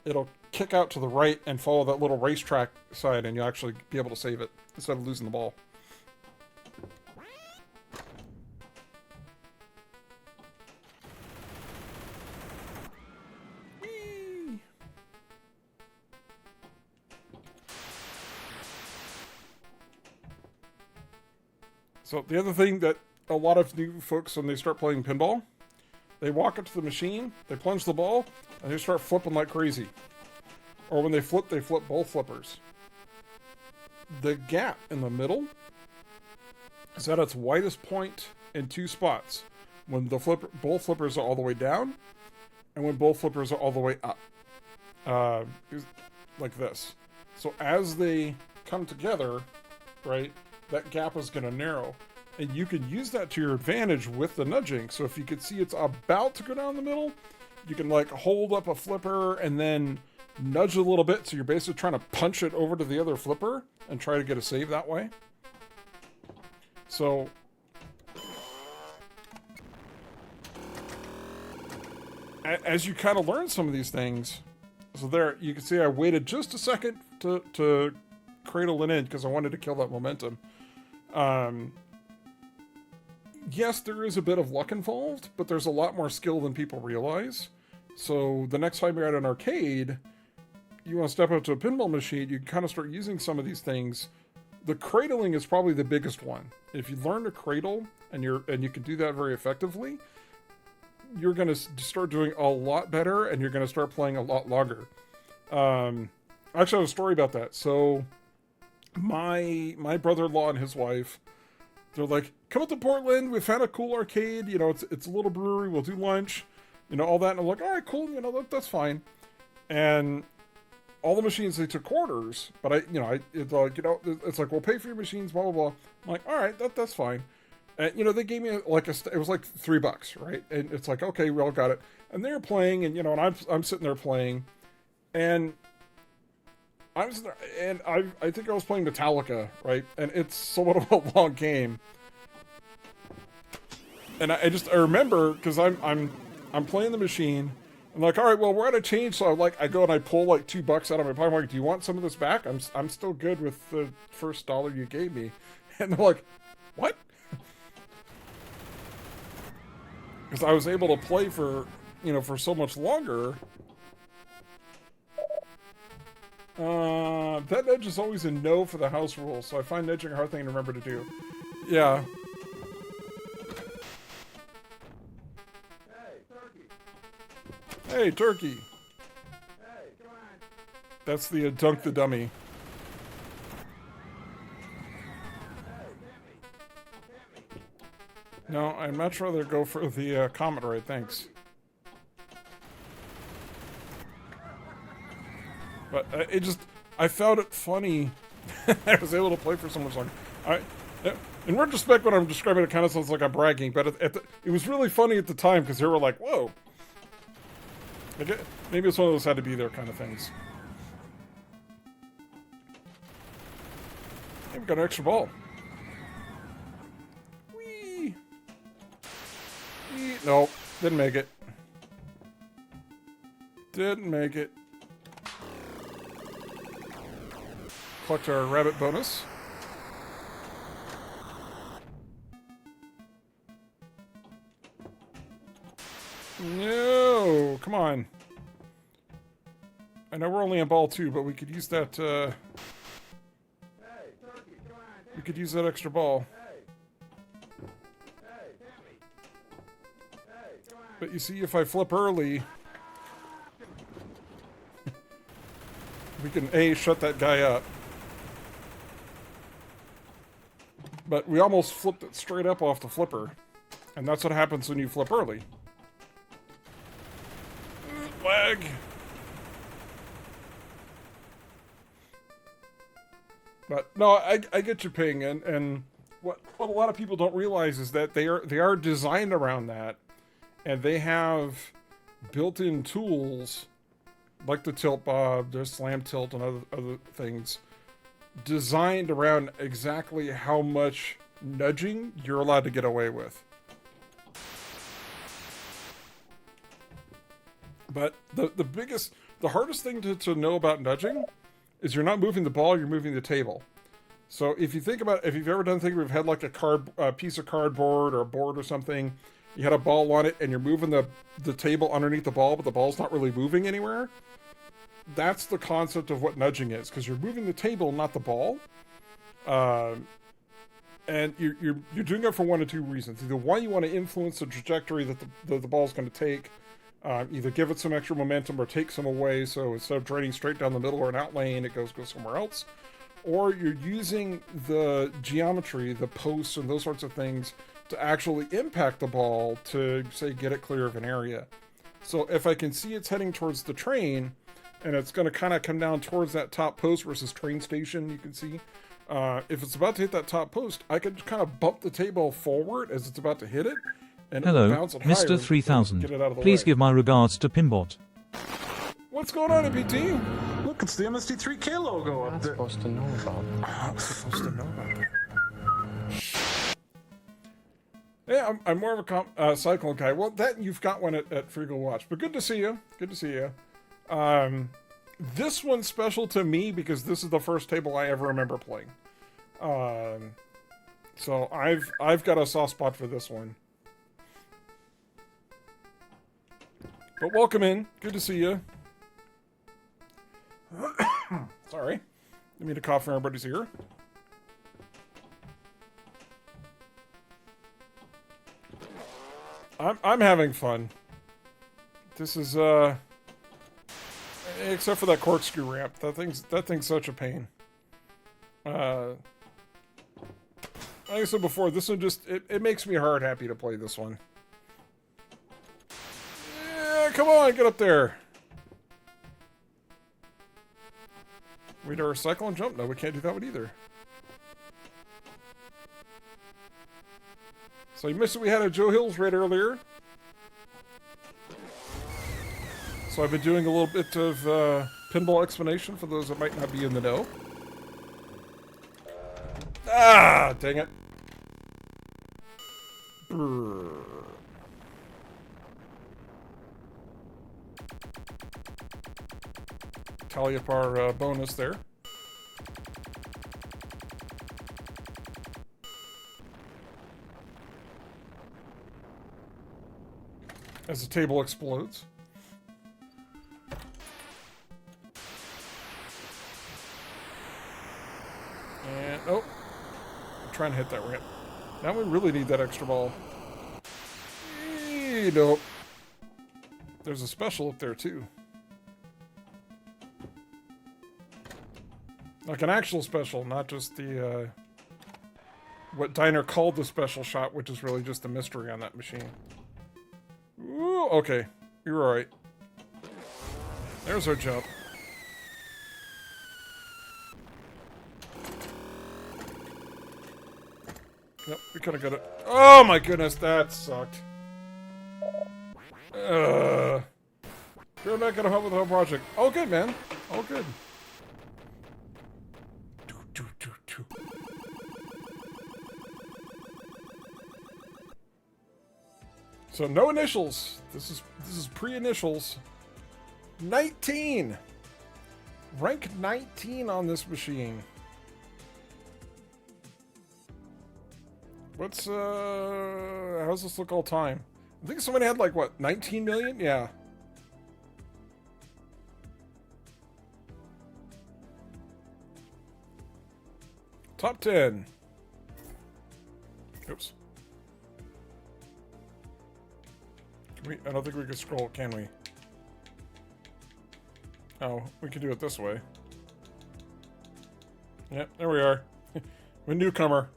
it'll kick out to the right and follow that little racetrack side, and you'll actually be able to save it instead of losing the ball. So the other thing that a lot of new folks, when they start playing pinball, they walk up to the machine, they plunge the ball, and they start flipping like crazy. Or when they flip both flippers. The gap in the middle is at its widest point in two spots. When both flippers are all the way down, and when both flippers are all the way up. Like this. So as they come together, right, that gap is going to narrow. And you can use that to your advantage with the nudging. So if you can see it's about to go down the middle, you can like hold up a flipper and then nudge a little bit. So you're basically trying to punch it over to the other flipper and try to get a save that way. So as you kind of learn some of these things, so there you can see I waited just a second to cradle it in because I wanted to kill that momentum. Yes, there is a bit of luck involved, but there's a lot more skill than people realize. So the next time you're at an arcade, you want to step up to a pinball machine, you kind of start using some of these things. The cradling is probably the biggest one. If you learn to cradle and you can do that very effectively, you're going to start doing a lot better, and you're going to start playing a lot longer. Actually, I have a story about that. So my brother-in-law and his wife, they're like, come up to Portland, we found a cool arcade, you know, it's a little brewery, we'll do lunch, you know, all that. And I'm like, all right, cool, you know, that's fine. And all the machines, they took quarters, but it's like, you know, it's like, we'll pay for your machines, blah, blah, blah. I'm like, all right, that's fine. And, you know, they gave me it was like $3, right? And it's like, okay, we all got it. And they're playing, and, you know, and I'm sitting there playing, and I think I was playing Metallica, right? And it's somewhat of a long game. And I remember, because I'm playing the machine. I'm like, all right, well, we're out of change, so I go and I pull like $2 out of my pocket. I'm like, do you want some of this back? I'm still good with the first dollar you gave me. And they're like, what? Because I was able to play for so much longer. That edge is always a no for the house rules, so I find edging a hard thing to remember to do. Yeah. Hey, turkey. Hey, come on. That's the dunk the dummy. No, I'd much rather go for the Comet Ray, thanks. But I found it funny. I was able to play for so much longer. In retrospect, when I'm describing it, kind of sounds like I'm bragging, but it was really funny at the time, because they were like, whoa. Maybe it's one of those had to be there kind of things. Hey, we got an extra ball. Whee! Whee! Nope, didn't make it. Didn't make it. Collect our rabbit bonus. No, come on. I know we're only on ball 2, but we could use that, we could use that extra ball. But you see, if I flip early, we can A, shut that guy up. But we almost flipped it straight up off the flipper. And that's what happens when you flip early. Lag. But no, I get your ping, and what a lot of people don't realize is that they are designed around that, and they have built-in tools like the tilt bob, the slam tilt, and other things designed around exactly how much nudging you're allowed to get away with. But the hardest thing to know about nudging is you're not moving the ball, you're moving the table. So if you think about, if you've ever done things where you've had like a piece of cardboard or a board or something, you had a ball on it and you're moving the table underneath the ball, but the ball's not really moving anywhere. That's the concept of what nudging is, because you're moving the table, not the ball. And you're doing it for one of two reasons. Either one, you want to influence the trajectory that the ball's going to take. Either give it some extra momentum or take some away, so instead of draining straight down the middle or an out lane, it goes somewhere else. Or you're using the geometry, the posts and those sorts of things to actually impact the ball to, say, get it clear of an area. So if I can see it's heading towards the train, and it's going to kind of come down towards that top post versus train station, you can see. If it's about to hit that top post, I can kind of bump the table forward as it's about to hit it. And hello, bounce it Mr. higher, 3000. get it out of the Please way. give my regards to Pinbot. What's going on, MPT? Look, it's the MST3K logo up there. Supposed to know about it. I'm supposed to know about that. Yeah, I'm more of a cyclone guy. Well, that you've got one at Freagle Watch, but good to see you. Good to see you. This one's special to me because this is the first table I ever remember playing. So I've got a soft spot for this one. But welcome in. Good to see you. Sorry. I mean to cough in everybody's ear. I'm having fun. This is except for that corkscrew ramp. That thing's such a pain. Like I said before, this one just it makes me hard happy to play this one. Yeah, come on, get up there. We do our cycle and jump? No, we can't do that one either. So you missed it. We had a Joe Hills raid earlier. So I've been doing a little bit of pinball explanation for those that might not be in the know. Ah, dang it. Brrr. Tally up our bonus there. As the table explodes. And, oh. I'm trying to hit that ramp. Now we really need that extra ball. Nope. There's a special up there, too. Like an actual special, not just the, what Diner called the special shot, which is really just a mystery on that machine. Ooh, okay. You're alright. There's our jump. Yep, we could have got it. Oh my goodness, that sucked. We're not gonna help with the whole project. Oh good, man. Oh good. So no initials. This is pre-initials. 19. Rank 19 on this machine. What's how's this look all time? I think somebody had like what, 19 million? Yeah. Top 10. Oops. I don't think we can scroll, can we? Oh, we can do it this way. Yep, there we are. I'm a newcomer.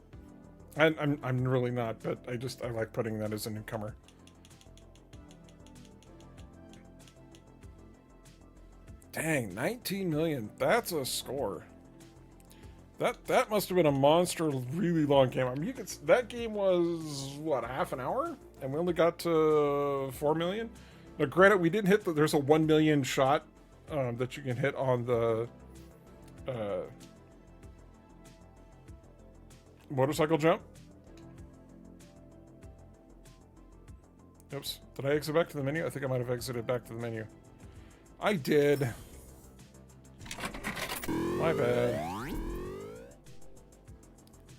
I'm really not, but I like putting that as a newcomer. Dang, 19 million. That's a score. That must have been a monster, really long game. I mean, that game was what, half an hour, and we only got to 4 million. Now, granted, we didn't hit there's a 1 million shot that you can hit on the motorcycle jump. Oops, did I exit back to the menu? I think I might have exited back to the menu. I did. My bad.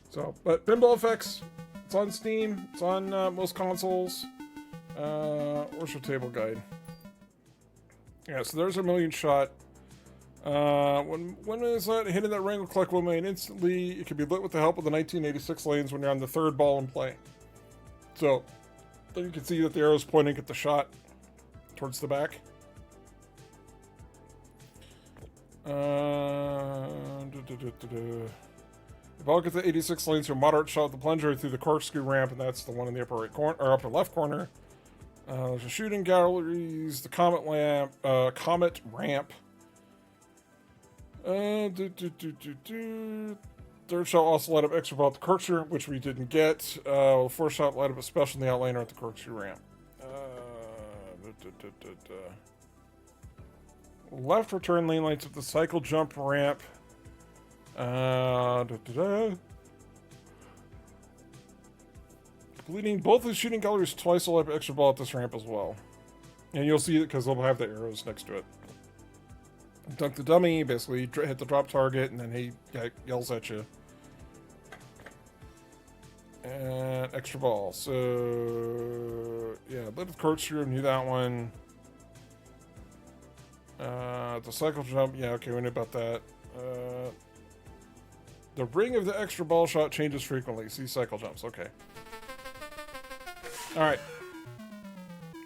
So, but Pinball FX, it's on Steam, it's on most consoles. Where's your table guide? Yeah, so there's a million shot. When is that? Hitting that ring will collect 1 million instantly. It can be lit with the help of the 1986 lanes when you're on the third ball in play. So, then you can see that the arrow's pointing at the shot towards the back. The ball gets the 86 lanes through a moderate shot with the plunger through the corkscrew ramp, and that's the one in the upper right corner or upper left corner. There's a shooting galleries, the Comet ramp. Third shot also light up extra ball at the corkscrew, which we didn't get. Fourth shot light up a special in the outliner at the corkscrew ramp. Left return lane lights up the cycle jump ramp. Completing both the shooting galleries twice will light up extra ball at this ramp as well. And you'll see it because they'll have the arrows next to it. Dunk the dummy, basically hit the drop target, and then he yells at you. And extra ball. So, yeah, lit with corkscrew, knew that one. The cycle jump, yeah, okay, we knew about that. The ring of the extra ball shot changes frequently. See cycle jumps, okay. Alright.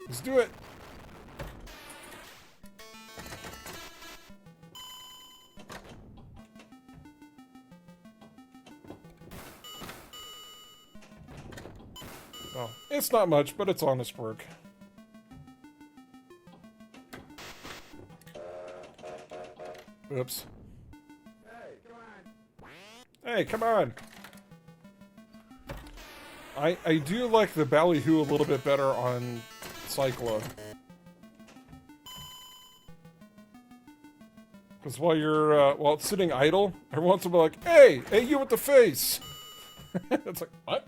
Let's do it. Oh, it's not much, but it's honest work. Oops. Hey, come on! I do like the ballyhoo a little bit better on Cyclo. Because while you're, while it's sitting idle, every once in a while like, hey, you with the face! It's like, what?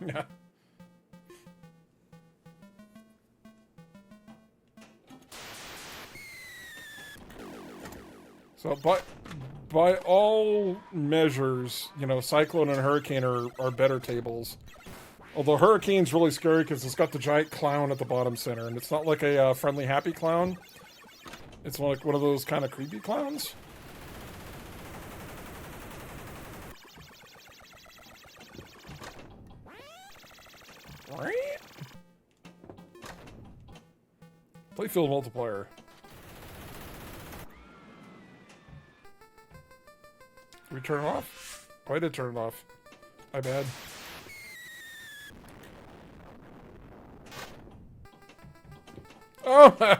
Yeah. So, by all measures, you know, Cyclone and Hurricane are better tables. Although Hurricane's really scary because it's got the giant clown at the bottom center, and it's not like a friendly, happy clown. It's like one of those kind of creepy clowns. Playfield multiplier. Did we turn it off? Oh, I did turn it off. My bad. Oh!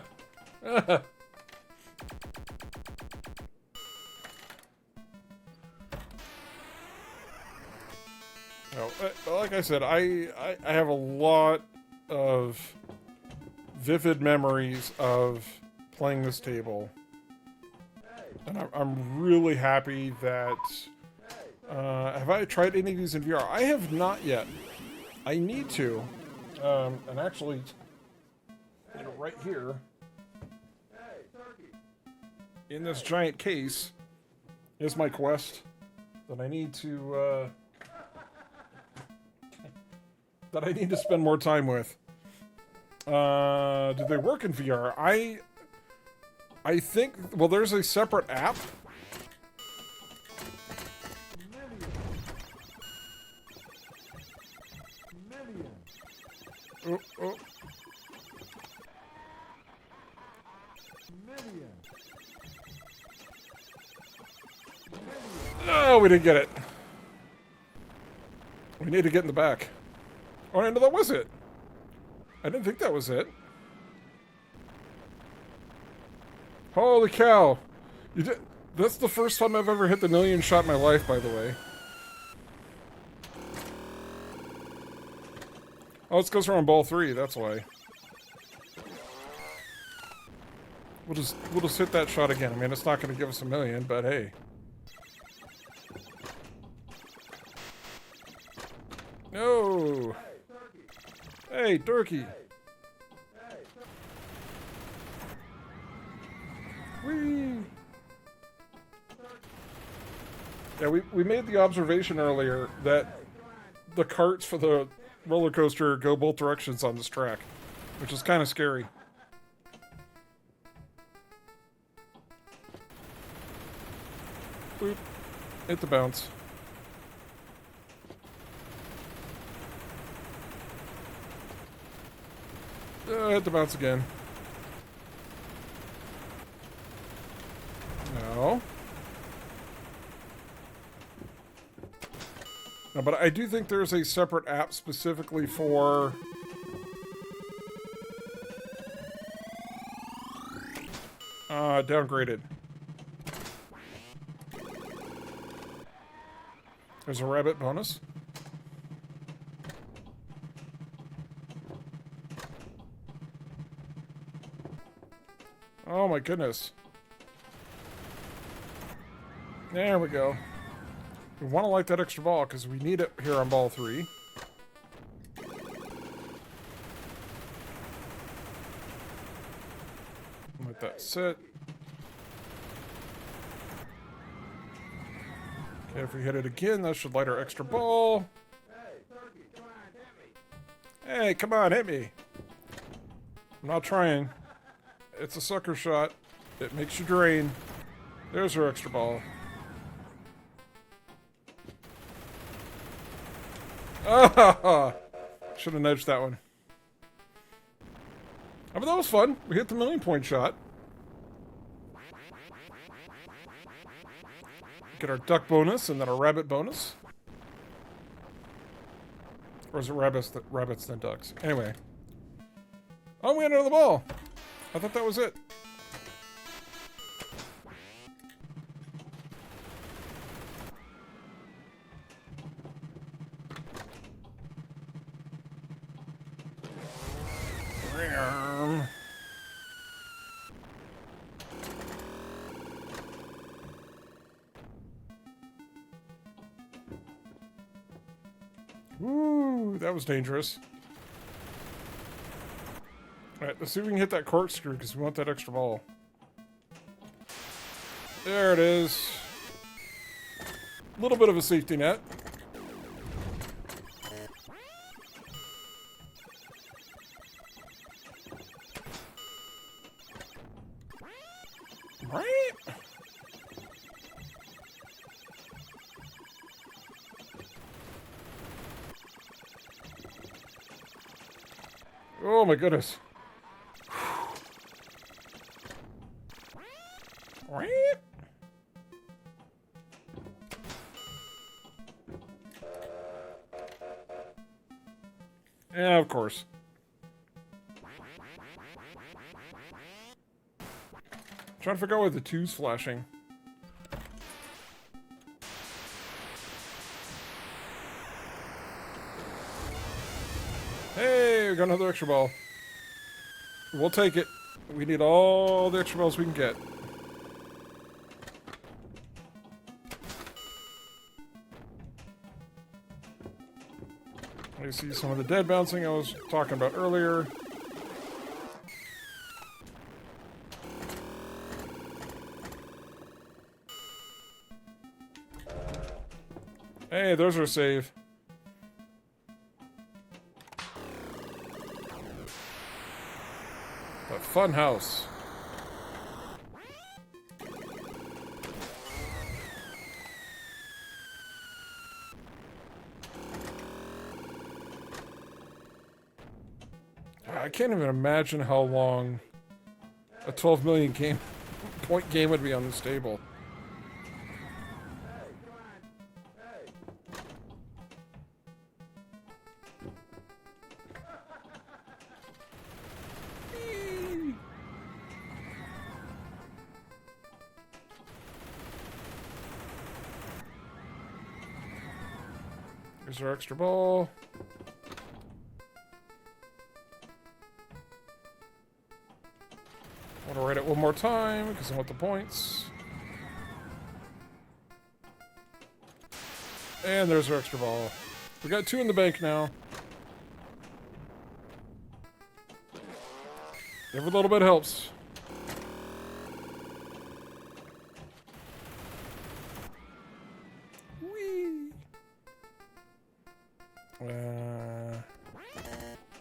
No, like I said, I have a lot of vivid memories of playing this table, and I'm really happy that. Have I tried any of these in VR? I have not yet. I need to, and actually, you know, right here in this giant case is my Quest that I need to. That I need to spend more time with. Do they work in VR? I think, well, there's a separate app. Oh, oh. No, we didn't get it. We need to get in the back. Oh, no, that was it. I didn't think that was it. Holy cow. You did. That's the first time I've ever hit the million shot in my life, by the way. Oh, it's because we're on ball 3, that's why. We'll just hit that shot again. I mean, it's not going to give us a million, but hey. No! Hey, turkey! Whee! Yeah, we made the observation earlier that the carts for the roller coaster go both directions on this track, which is kind of scary. Boop. Hit the bounce. Hit the bounce again. No. No, but I do think there's a separate app specifically for... downgraded. There's a rabbit bonus. Oh my goodness. There we go. We want to light that extra ball because we need it here on ball 3. Let that sit. Okay, if we hit it again, that should light our extra ball. Hey, come on, hit me. I'm not trying. It's a sucker shot. It makes you drain. There's our extra ball. Ah! Should have nudged that one. Oh, but that was fun. We hit the 1,000,000-point shot. Get our duck bonus and then our rabbit bonus. Or is it rabbits then ducks? Anyway. Oh, we had another ball. I thought that was it. Ooh, that was dangerous. Alright, let's see if we can hit that corkscrew because we want that extra ball. There it is. A little bit of a safety net. Right? Oh my goodness. Yeah, of course. Trying to figure out why the 2's flashing. Hey, we got another extra ball. We'll take it. We need all the extra balls we can get. I see some of the dead bouncing I was talking about earlier. Hey, there's our save. The fun house. I can't even imagine how long a 12 million point game would be on this table. Here's our extra ball. I want to write it one more time because I want the points. And there's our extra ball. We got 2 in the bank now. Every little bit helps. Whee!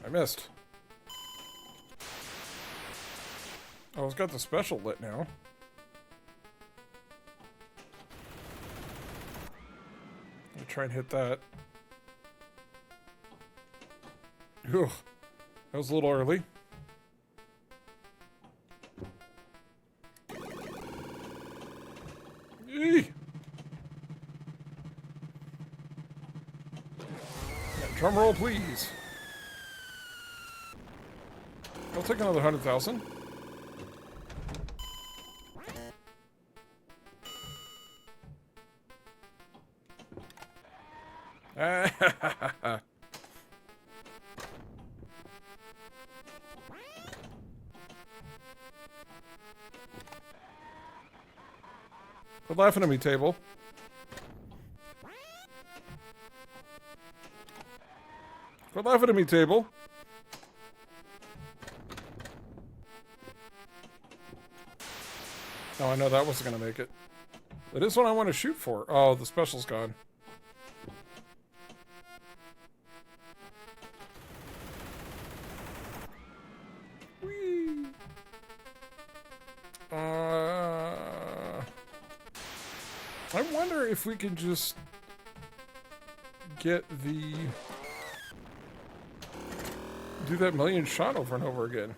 I missed. Oh, it's got the special lit now. I'll try and hit that. Ugh, that was a little early. Eee! Drum roll, please. I'll take another 100,000. Quit laughing at me, table. Quit laughing at me, table. Oh, I know that wasn't gonna make it. That is what I want to shoot for. Oh, the special's gone. Whee! I wonder if we can just get the... do that million shot over and over again.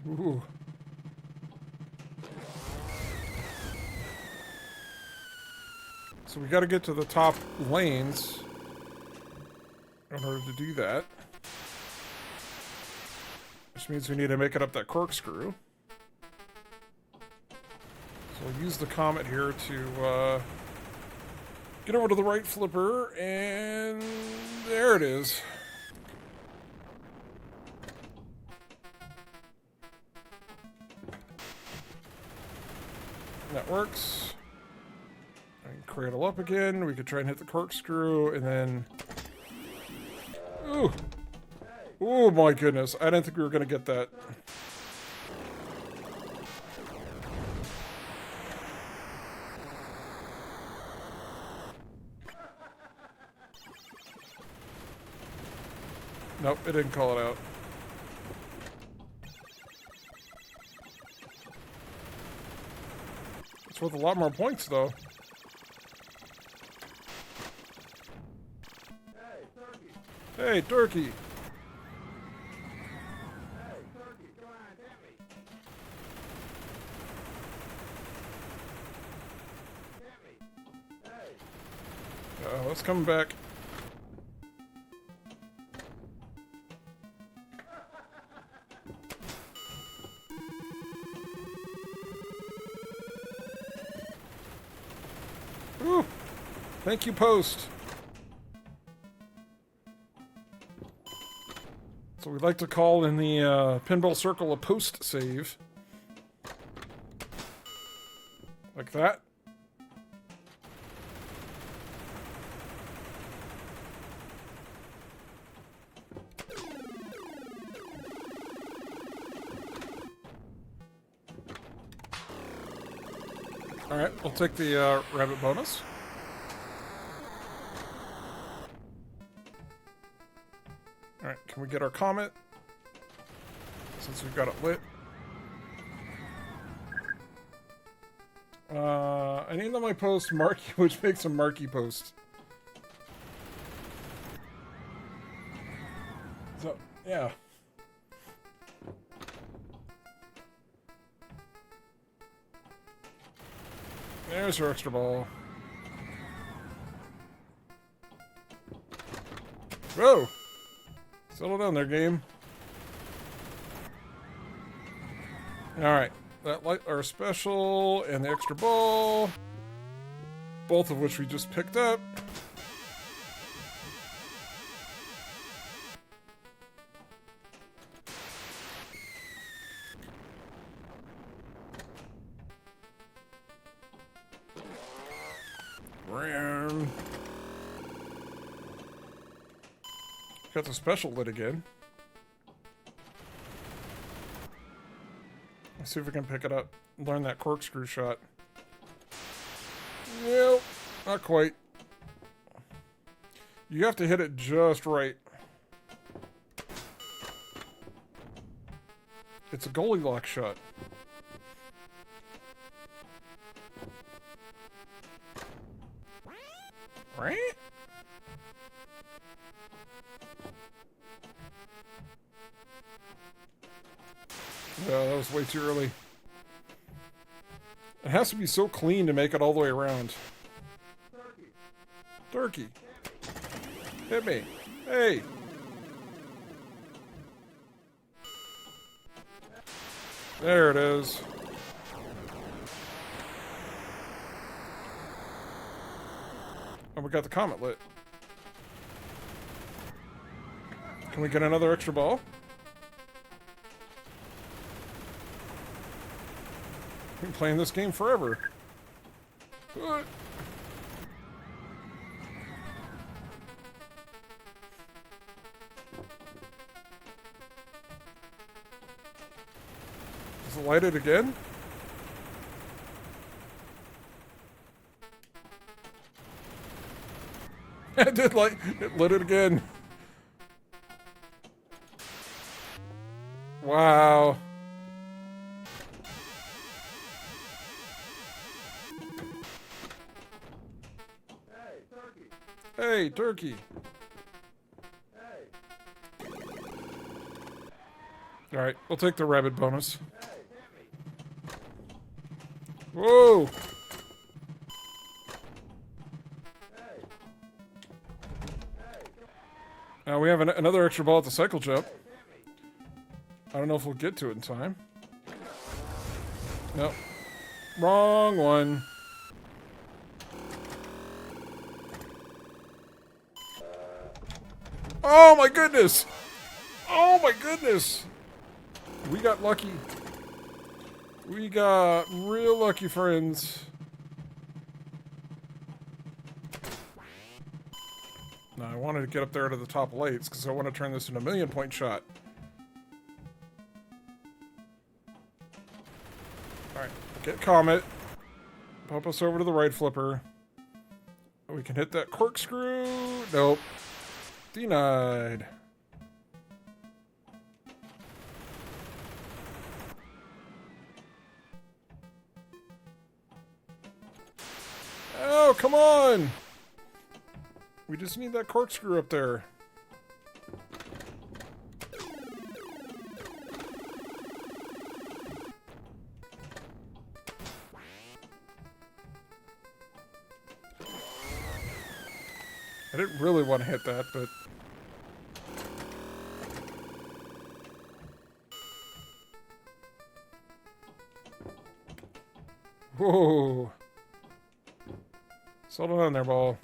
Ooh. So we got to get to the top lanes in order to do that. Which means we need to make it up that corkscrew. So we'll use the Comet here to get over to the right flipper, and there it is. That works. I can cradle up again. We could try and hit the corkscrew, and then... Ooh! Oh my goodness, I didn't think we were going to get that. Nope, it didn't call it out. It's worth a lot more points, though. Hey, turkey! Let's come back. Ooh! Thank you, post. So we'd like to call in the pinball circle a post save. Like that. Alright, we'll take the rabbit bonus. Alright, can we get our Comet? Since we've got it lit. I named on my post Marky, which makes a Marky post. So, yeah. There's your extra ball. Whoa! Settle down there, game. Alright. That light, our special, and the extra ball. Both of which we just picked up. Got the special lit again. Let's see if we can pick it up. Learn that corkscrew shot. Nope, not quite. You have to hit it just right. It's a Goldilocks shot. Right? No, that was way too early. It has to be so clean to make it all the way around. Turkey. Hit me. Hey. There it is. And we got the Comet lit. Can we get another extra ball? Been playing this game forever. What? Does it light it again? It did light. It lit it again. Wow. Hey, turkey. All right, we'll take the rabbit bonus. Whoa. Now we have another extra ball at the cycle jump. I don't know if we'll get to it in time. Nope. Wrong one. Oh my goodness! Oh my goodness! We got lucky. We got real lucky, friends. Now I wanted to get up there to the top lights because I want to turn this into a 1,000,000-point shot. Alright, get Comet. Pump us over to the right flipper. We can hit that corkscrew. Nope. Denied. Oh, come on! We just need that corkscrew up there. I didn't really want to hit that, but... Whoa! Settle down there, ball.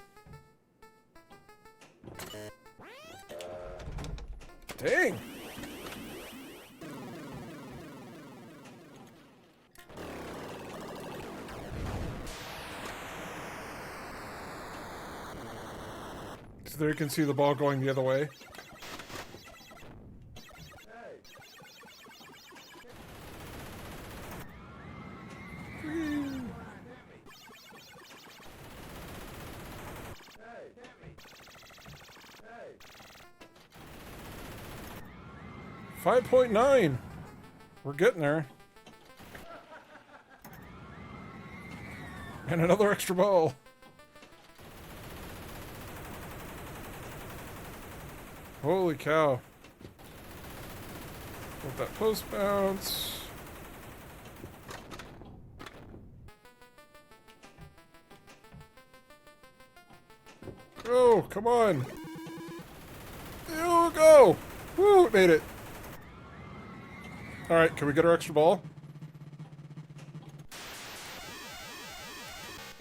Dang! So there you can see the ball going the other way. $5.9. We're getting there. And another extra ball. Holy cow. Let that post bounce. Oh, come on. There we go. Woo, made it. All right, can we get our extra ball?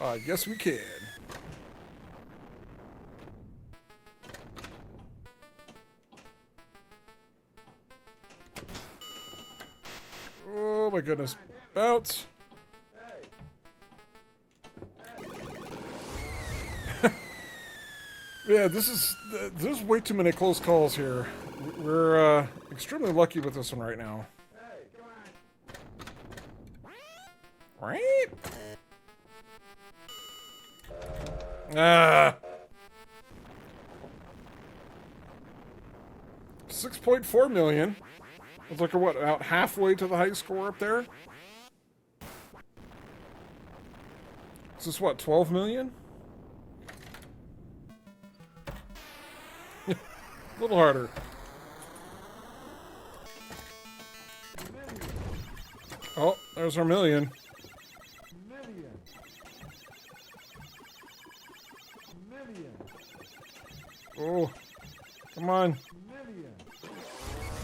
I guess we can. Oh my goodness. Bounce. Yeah, there's way too many close calls here. We're extremely lucky with this one right now. Right? Ah. 6.4 million. It's like what, about halfway to the high score up there? Is this what, 12 million? A little harder. Oh, there's our million. Oh, come on.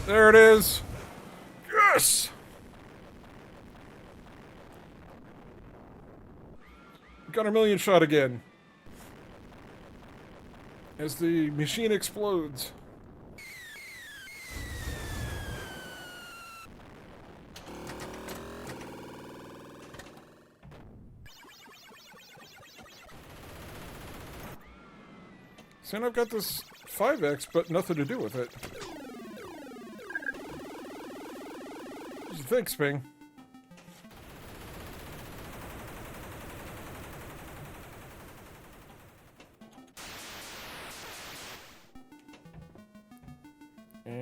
There it is. Yes! We got our million shot again. As the machine explodes. So I've got this 5X, but nothing to do with it. What do you think, Sping? Whee!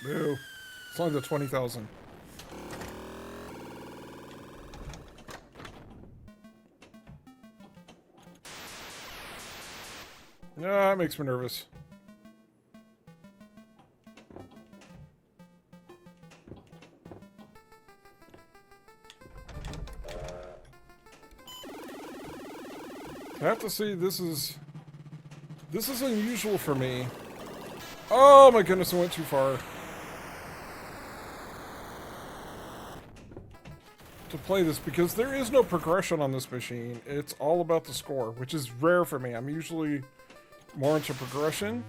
Boo. It's only the 20,000. Yeah, that makes me nervous. I have to say, this is unusual for me. Oh my goodness, I went too far. To play this, because there is no progression on this machine. It's all about the score, which is rare for me. I'm usually more into progression.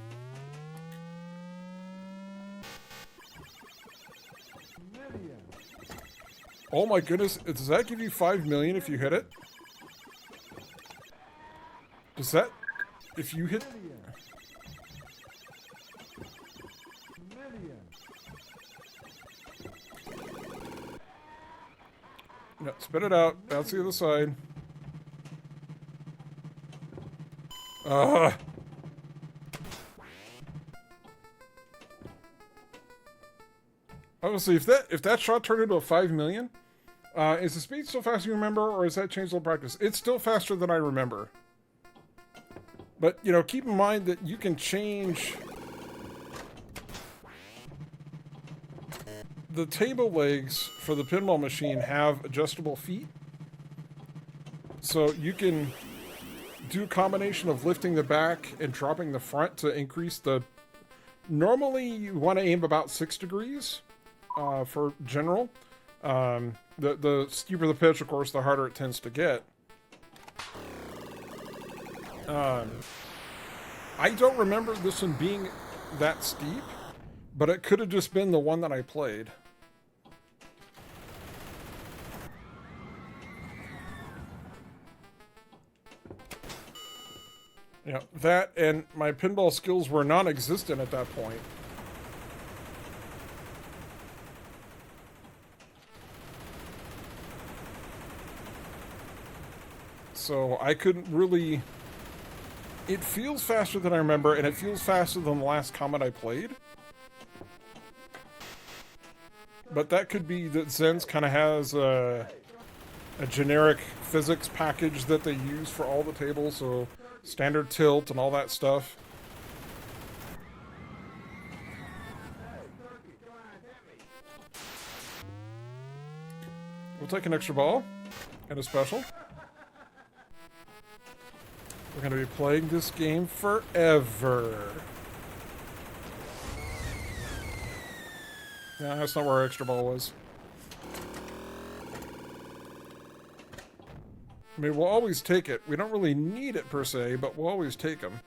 Oh my goodness, does that give you 5 million if you hit it? Does that, if you hit... No, spit it out. Bounce the other side. Obviously, if that shot turned into a 5 million, is the speed still faster you remember, or has that changed a little practice? It's still faster than I remember. But, you know, keep in mind that you can change the table legs for the pinball machine have adjustable feet. So you can do a combination of lifting the back and dropping the front to increase the... Normally you want to aim about 6 degrees for general. The steeper the pitch, of course, the harder it tends to get. I don't remember this one being that steep, but it could have just been the one that I played. You know, that and my pinball skills were non-existent at that point. So I couldn't really... It feels faster than I remember, and it feels faster than the last Comet I played. But that could be that Zen's kind of has a generic physics package that they use for all the tables, so standard tilt and all that stuff. We'll take an extra ball and a special. We're going to be playing this game forever. Yeah, that's not where our extra ball was. I mean, we'll always take it. We don't really need it per se, but we'll always take them.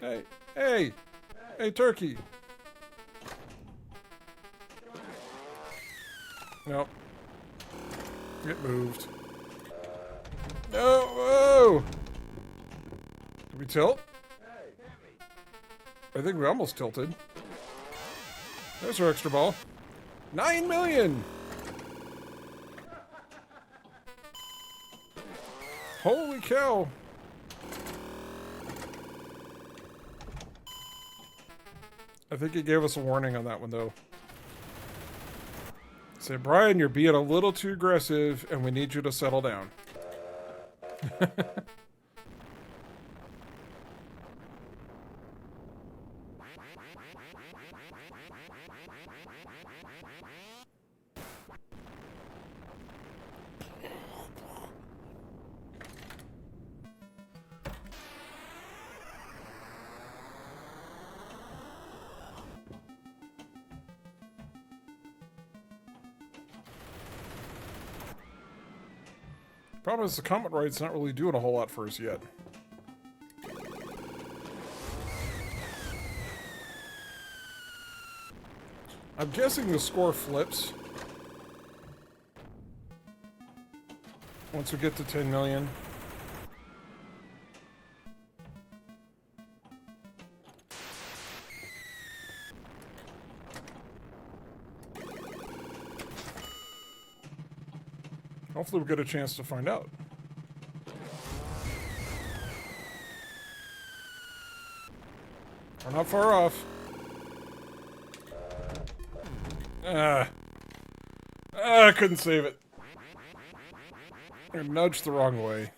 Hey, hey, hey, turkey. Nope. It moved. No, whoa! Did we tilt? I think we almost tilted. There's our extra ball. 9 million! Holy cow! I think he gave us a warning on that one, though. Say, Brian, you're being a little too aggressive, and we need you to settle down. Problem is, the Comet ride's not really doing a whole lot for us yet. I'm guessing the score flips once we get to 10 million. Hopefully we'll get a chance to find out. We're not far off. I couldn't save it. I nudged the wrong way.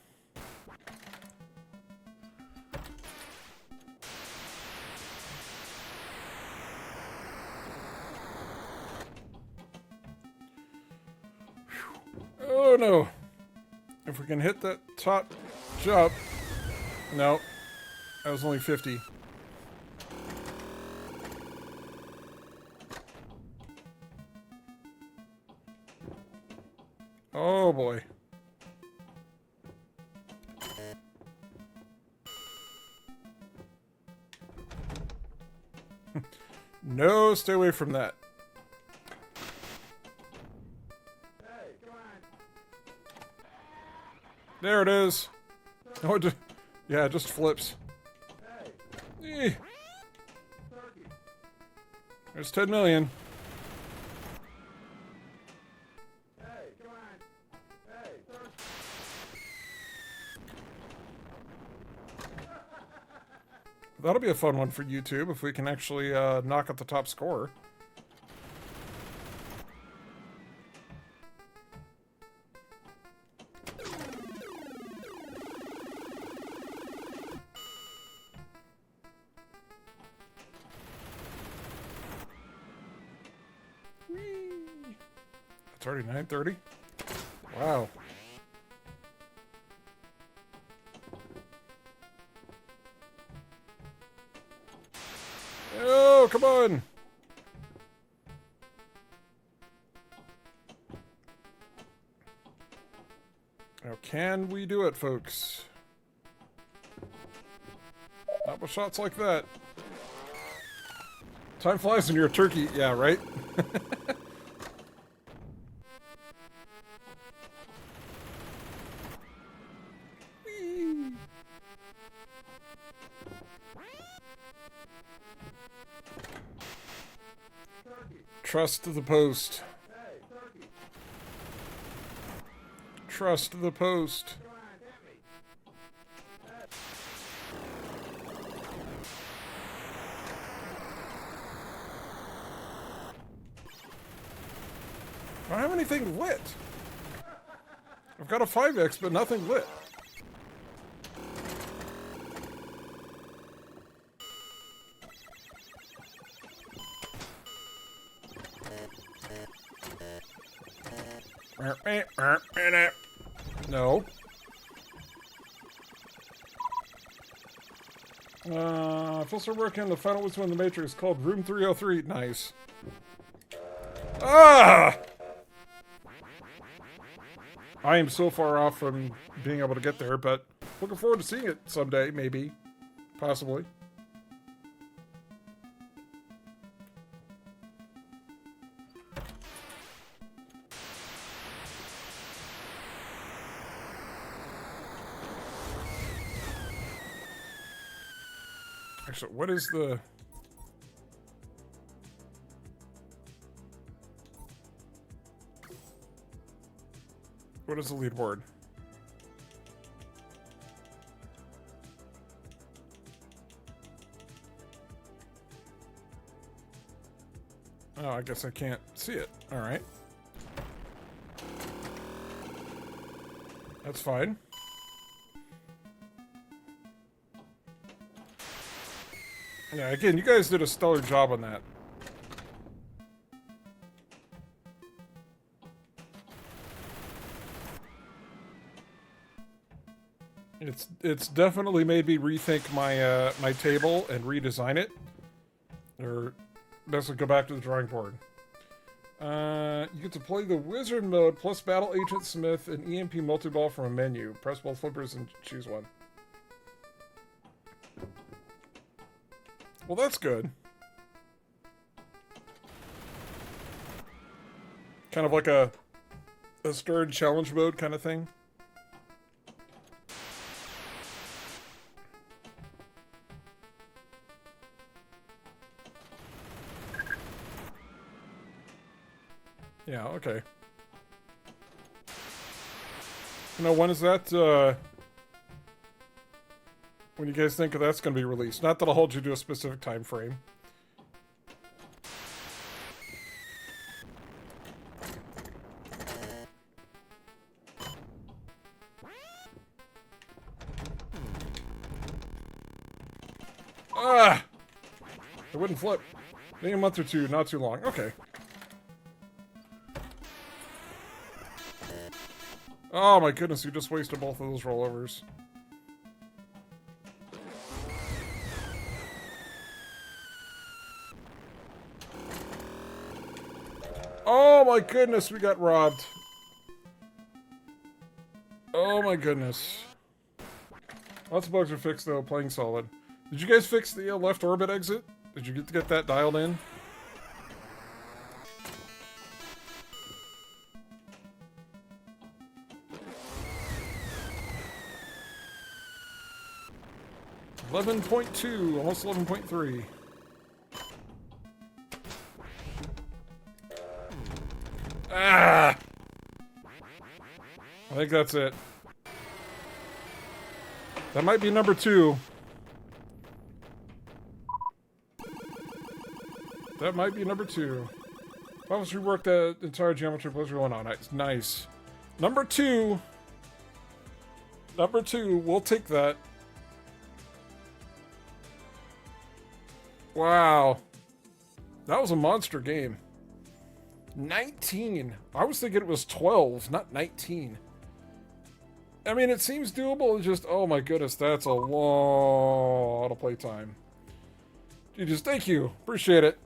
Oh no. If we can hit that top jump. No. That was only 50. Oh boy. No, stay away from that. There it is. Oh, yeah, it just flips. Eh. There's 10 million. That'll be a fun one for YouTube if we can actually knock out the top score. It's already 9:30. Wow. Oh, come on! Now, can we do it, folks? Not with shots like that. Time flies when you're a turkey. Yeah, right? Trust the post. Trust the post. I don't have anything lit. I've got a 5X, but nothing lit. No. Full start working on the final whistle in the Matrix called Room 303. Nice. Ah! I am so far off from being able to get there, but looking forward to seeing it someday, maybe. Possibly. Actually, what is the... What is the leaderboard? Oh, I guess I can't see it. All right. That's fine. Yeah, again, you guys did a stellar job on that. It's definitely made me rethink my my table and redesign it, or basically go back to the drawing board. You get to play the wizard mode plus Battle Agent Smith and EMP multi-ball from a menu. Press both flippers and choose one. Well, that's good. Kind of like a stirred challenge mode kind of thing. Yeah, okay. When is that, when you guys think that's going to be released? Not that I'll hold you to a specific time frame. Ah! It wouldn't flip. Maybe a month or two, not too long. Okay. Oh my goodness, you just wasted both of those rollovers. Oh my goodness, we got robbed. Oh my goodness. Lots of bugs are fixed though, playing solid. Did you guys fix the left orbit exit? Did you get that dialed in? $11.2, almost 11.3. Ah! I think that's it. That might be number 2. That might be number 2. Let's rework the entire geometry puzzle going on. It's nice. Number 2. Number 2. We'll take that. Wow. That was a monster game. 19. I was thinking it was 12, not 19. I mean, it seems doable. It's just, oh my goodness, that's a lot of playtime. Jesus, thank you. Appreciate it.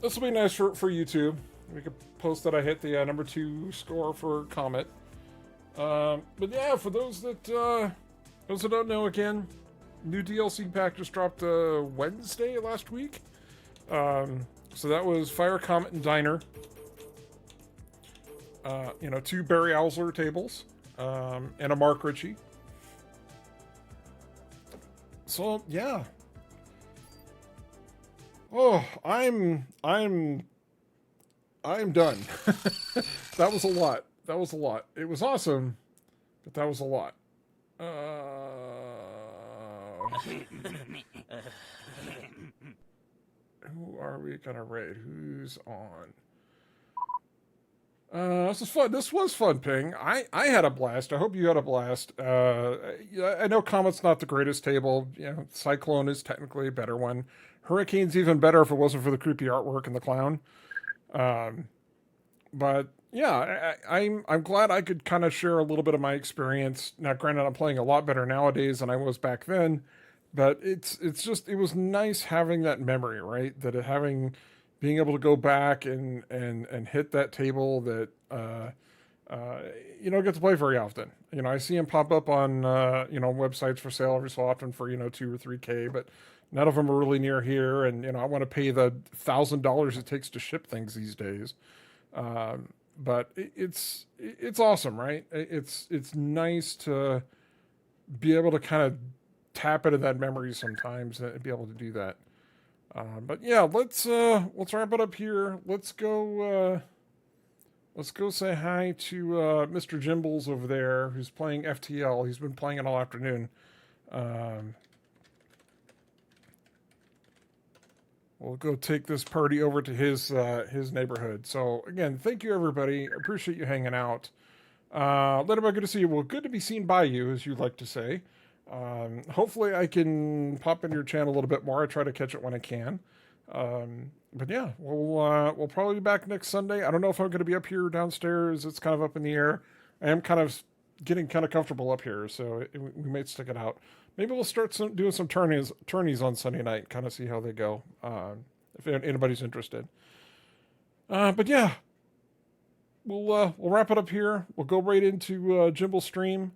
This will be nice for YouTube. We could post that I hit the number 2 score for Comet. But yeah, for those that don't know, again, new DLC pack just dropped Wednesday last week. So that was Fire, Comet, and Diner. 2 Barry Owsler tables. And a Mark Ritchie. So yeah. Oh, I'm done. That was a lot. That was a lot. It was awesome, but that was a lot. Who are we gonna raid? Who's on? This is fun. This was fun, Ping. I had a blast. I hope you had a blast. I know Comet's not the greatest table. Cyclone is technically a better one. Hurricane's even better if it wasn't for the creepy artwork and the clown. But yeah, I'm glad I could kind of share a little bit of my experience. Now, granted, I'm playing a lot better nowadays than I was back then, but it was nice having that memory, right? Being able to go back and hit that table that you don't get to play very often. I see them pop up on websites for sale every so often for $2 or $3K, but none of them are really near here. And I want to pay the $1,000 it takes to ship things these days. But it's awesome, right? It's nice to be able to kind of tap into that memory sometimes and be able to do that. But yeah, let's wrap it up here. Let's go say hi to Mr. Jimbles over there, who's playing FTL. He's been playing it all afternoon. We'll go take this party over to his neighborhood. So again, thank you everybody. Appreciate you hanging out. Little good to see you. Well, good to be seen by you, as you like to say. Hopefully I can pop into your channel a little bit more. I try to catch it when I can. But yeah, we'll probably be back next Sunday. I don't know if I'm going to be up here downstairs. It's kind of up in the air. I am kind of getting kind of comfortable up here, so we might stick it out. Maybe we'll start doing some tourneys on Sunday night, kind of see how they go, if anybody's interested. But yeah, we'll wrap it up here. We'll go right into Jimble's stream.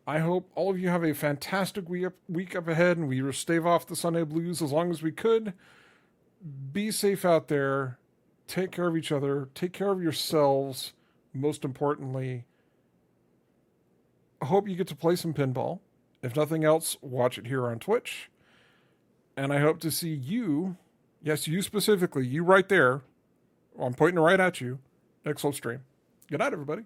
I hope all of you have a fantastic week up ahead, and we stave off the Sunday blues as long as we could. Be safe out there. take care of each other, take care of yourselves. Most importantly, I hope you get to play some pinball. If nothing else, watch it here on Twitch. And I hope to see you, yes, you specifically, you right there, I'm pointing right at you, next whole stream. Good night, everybody.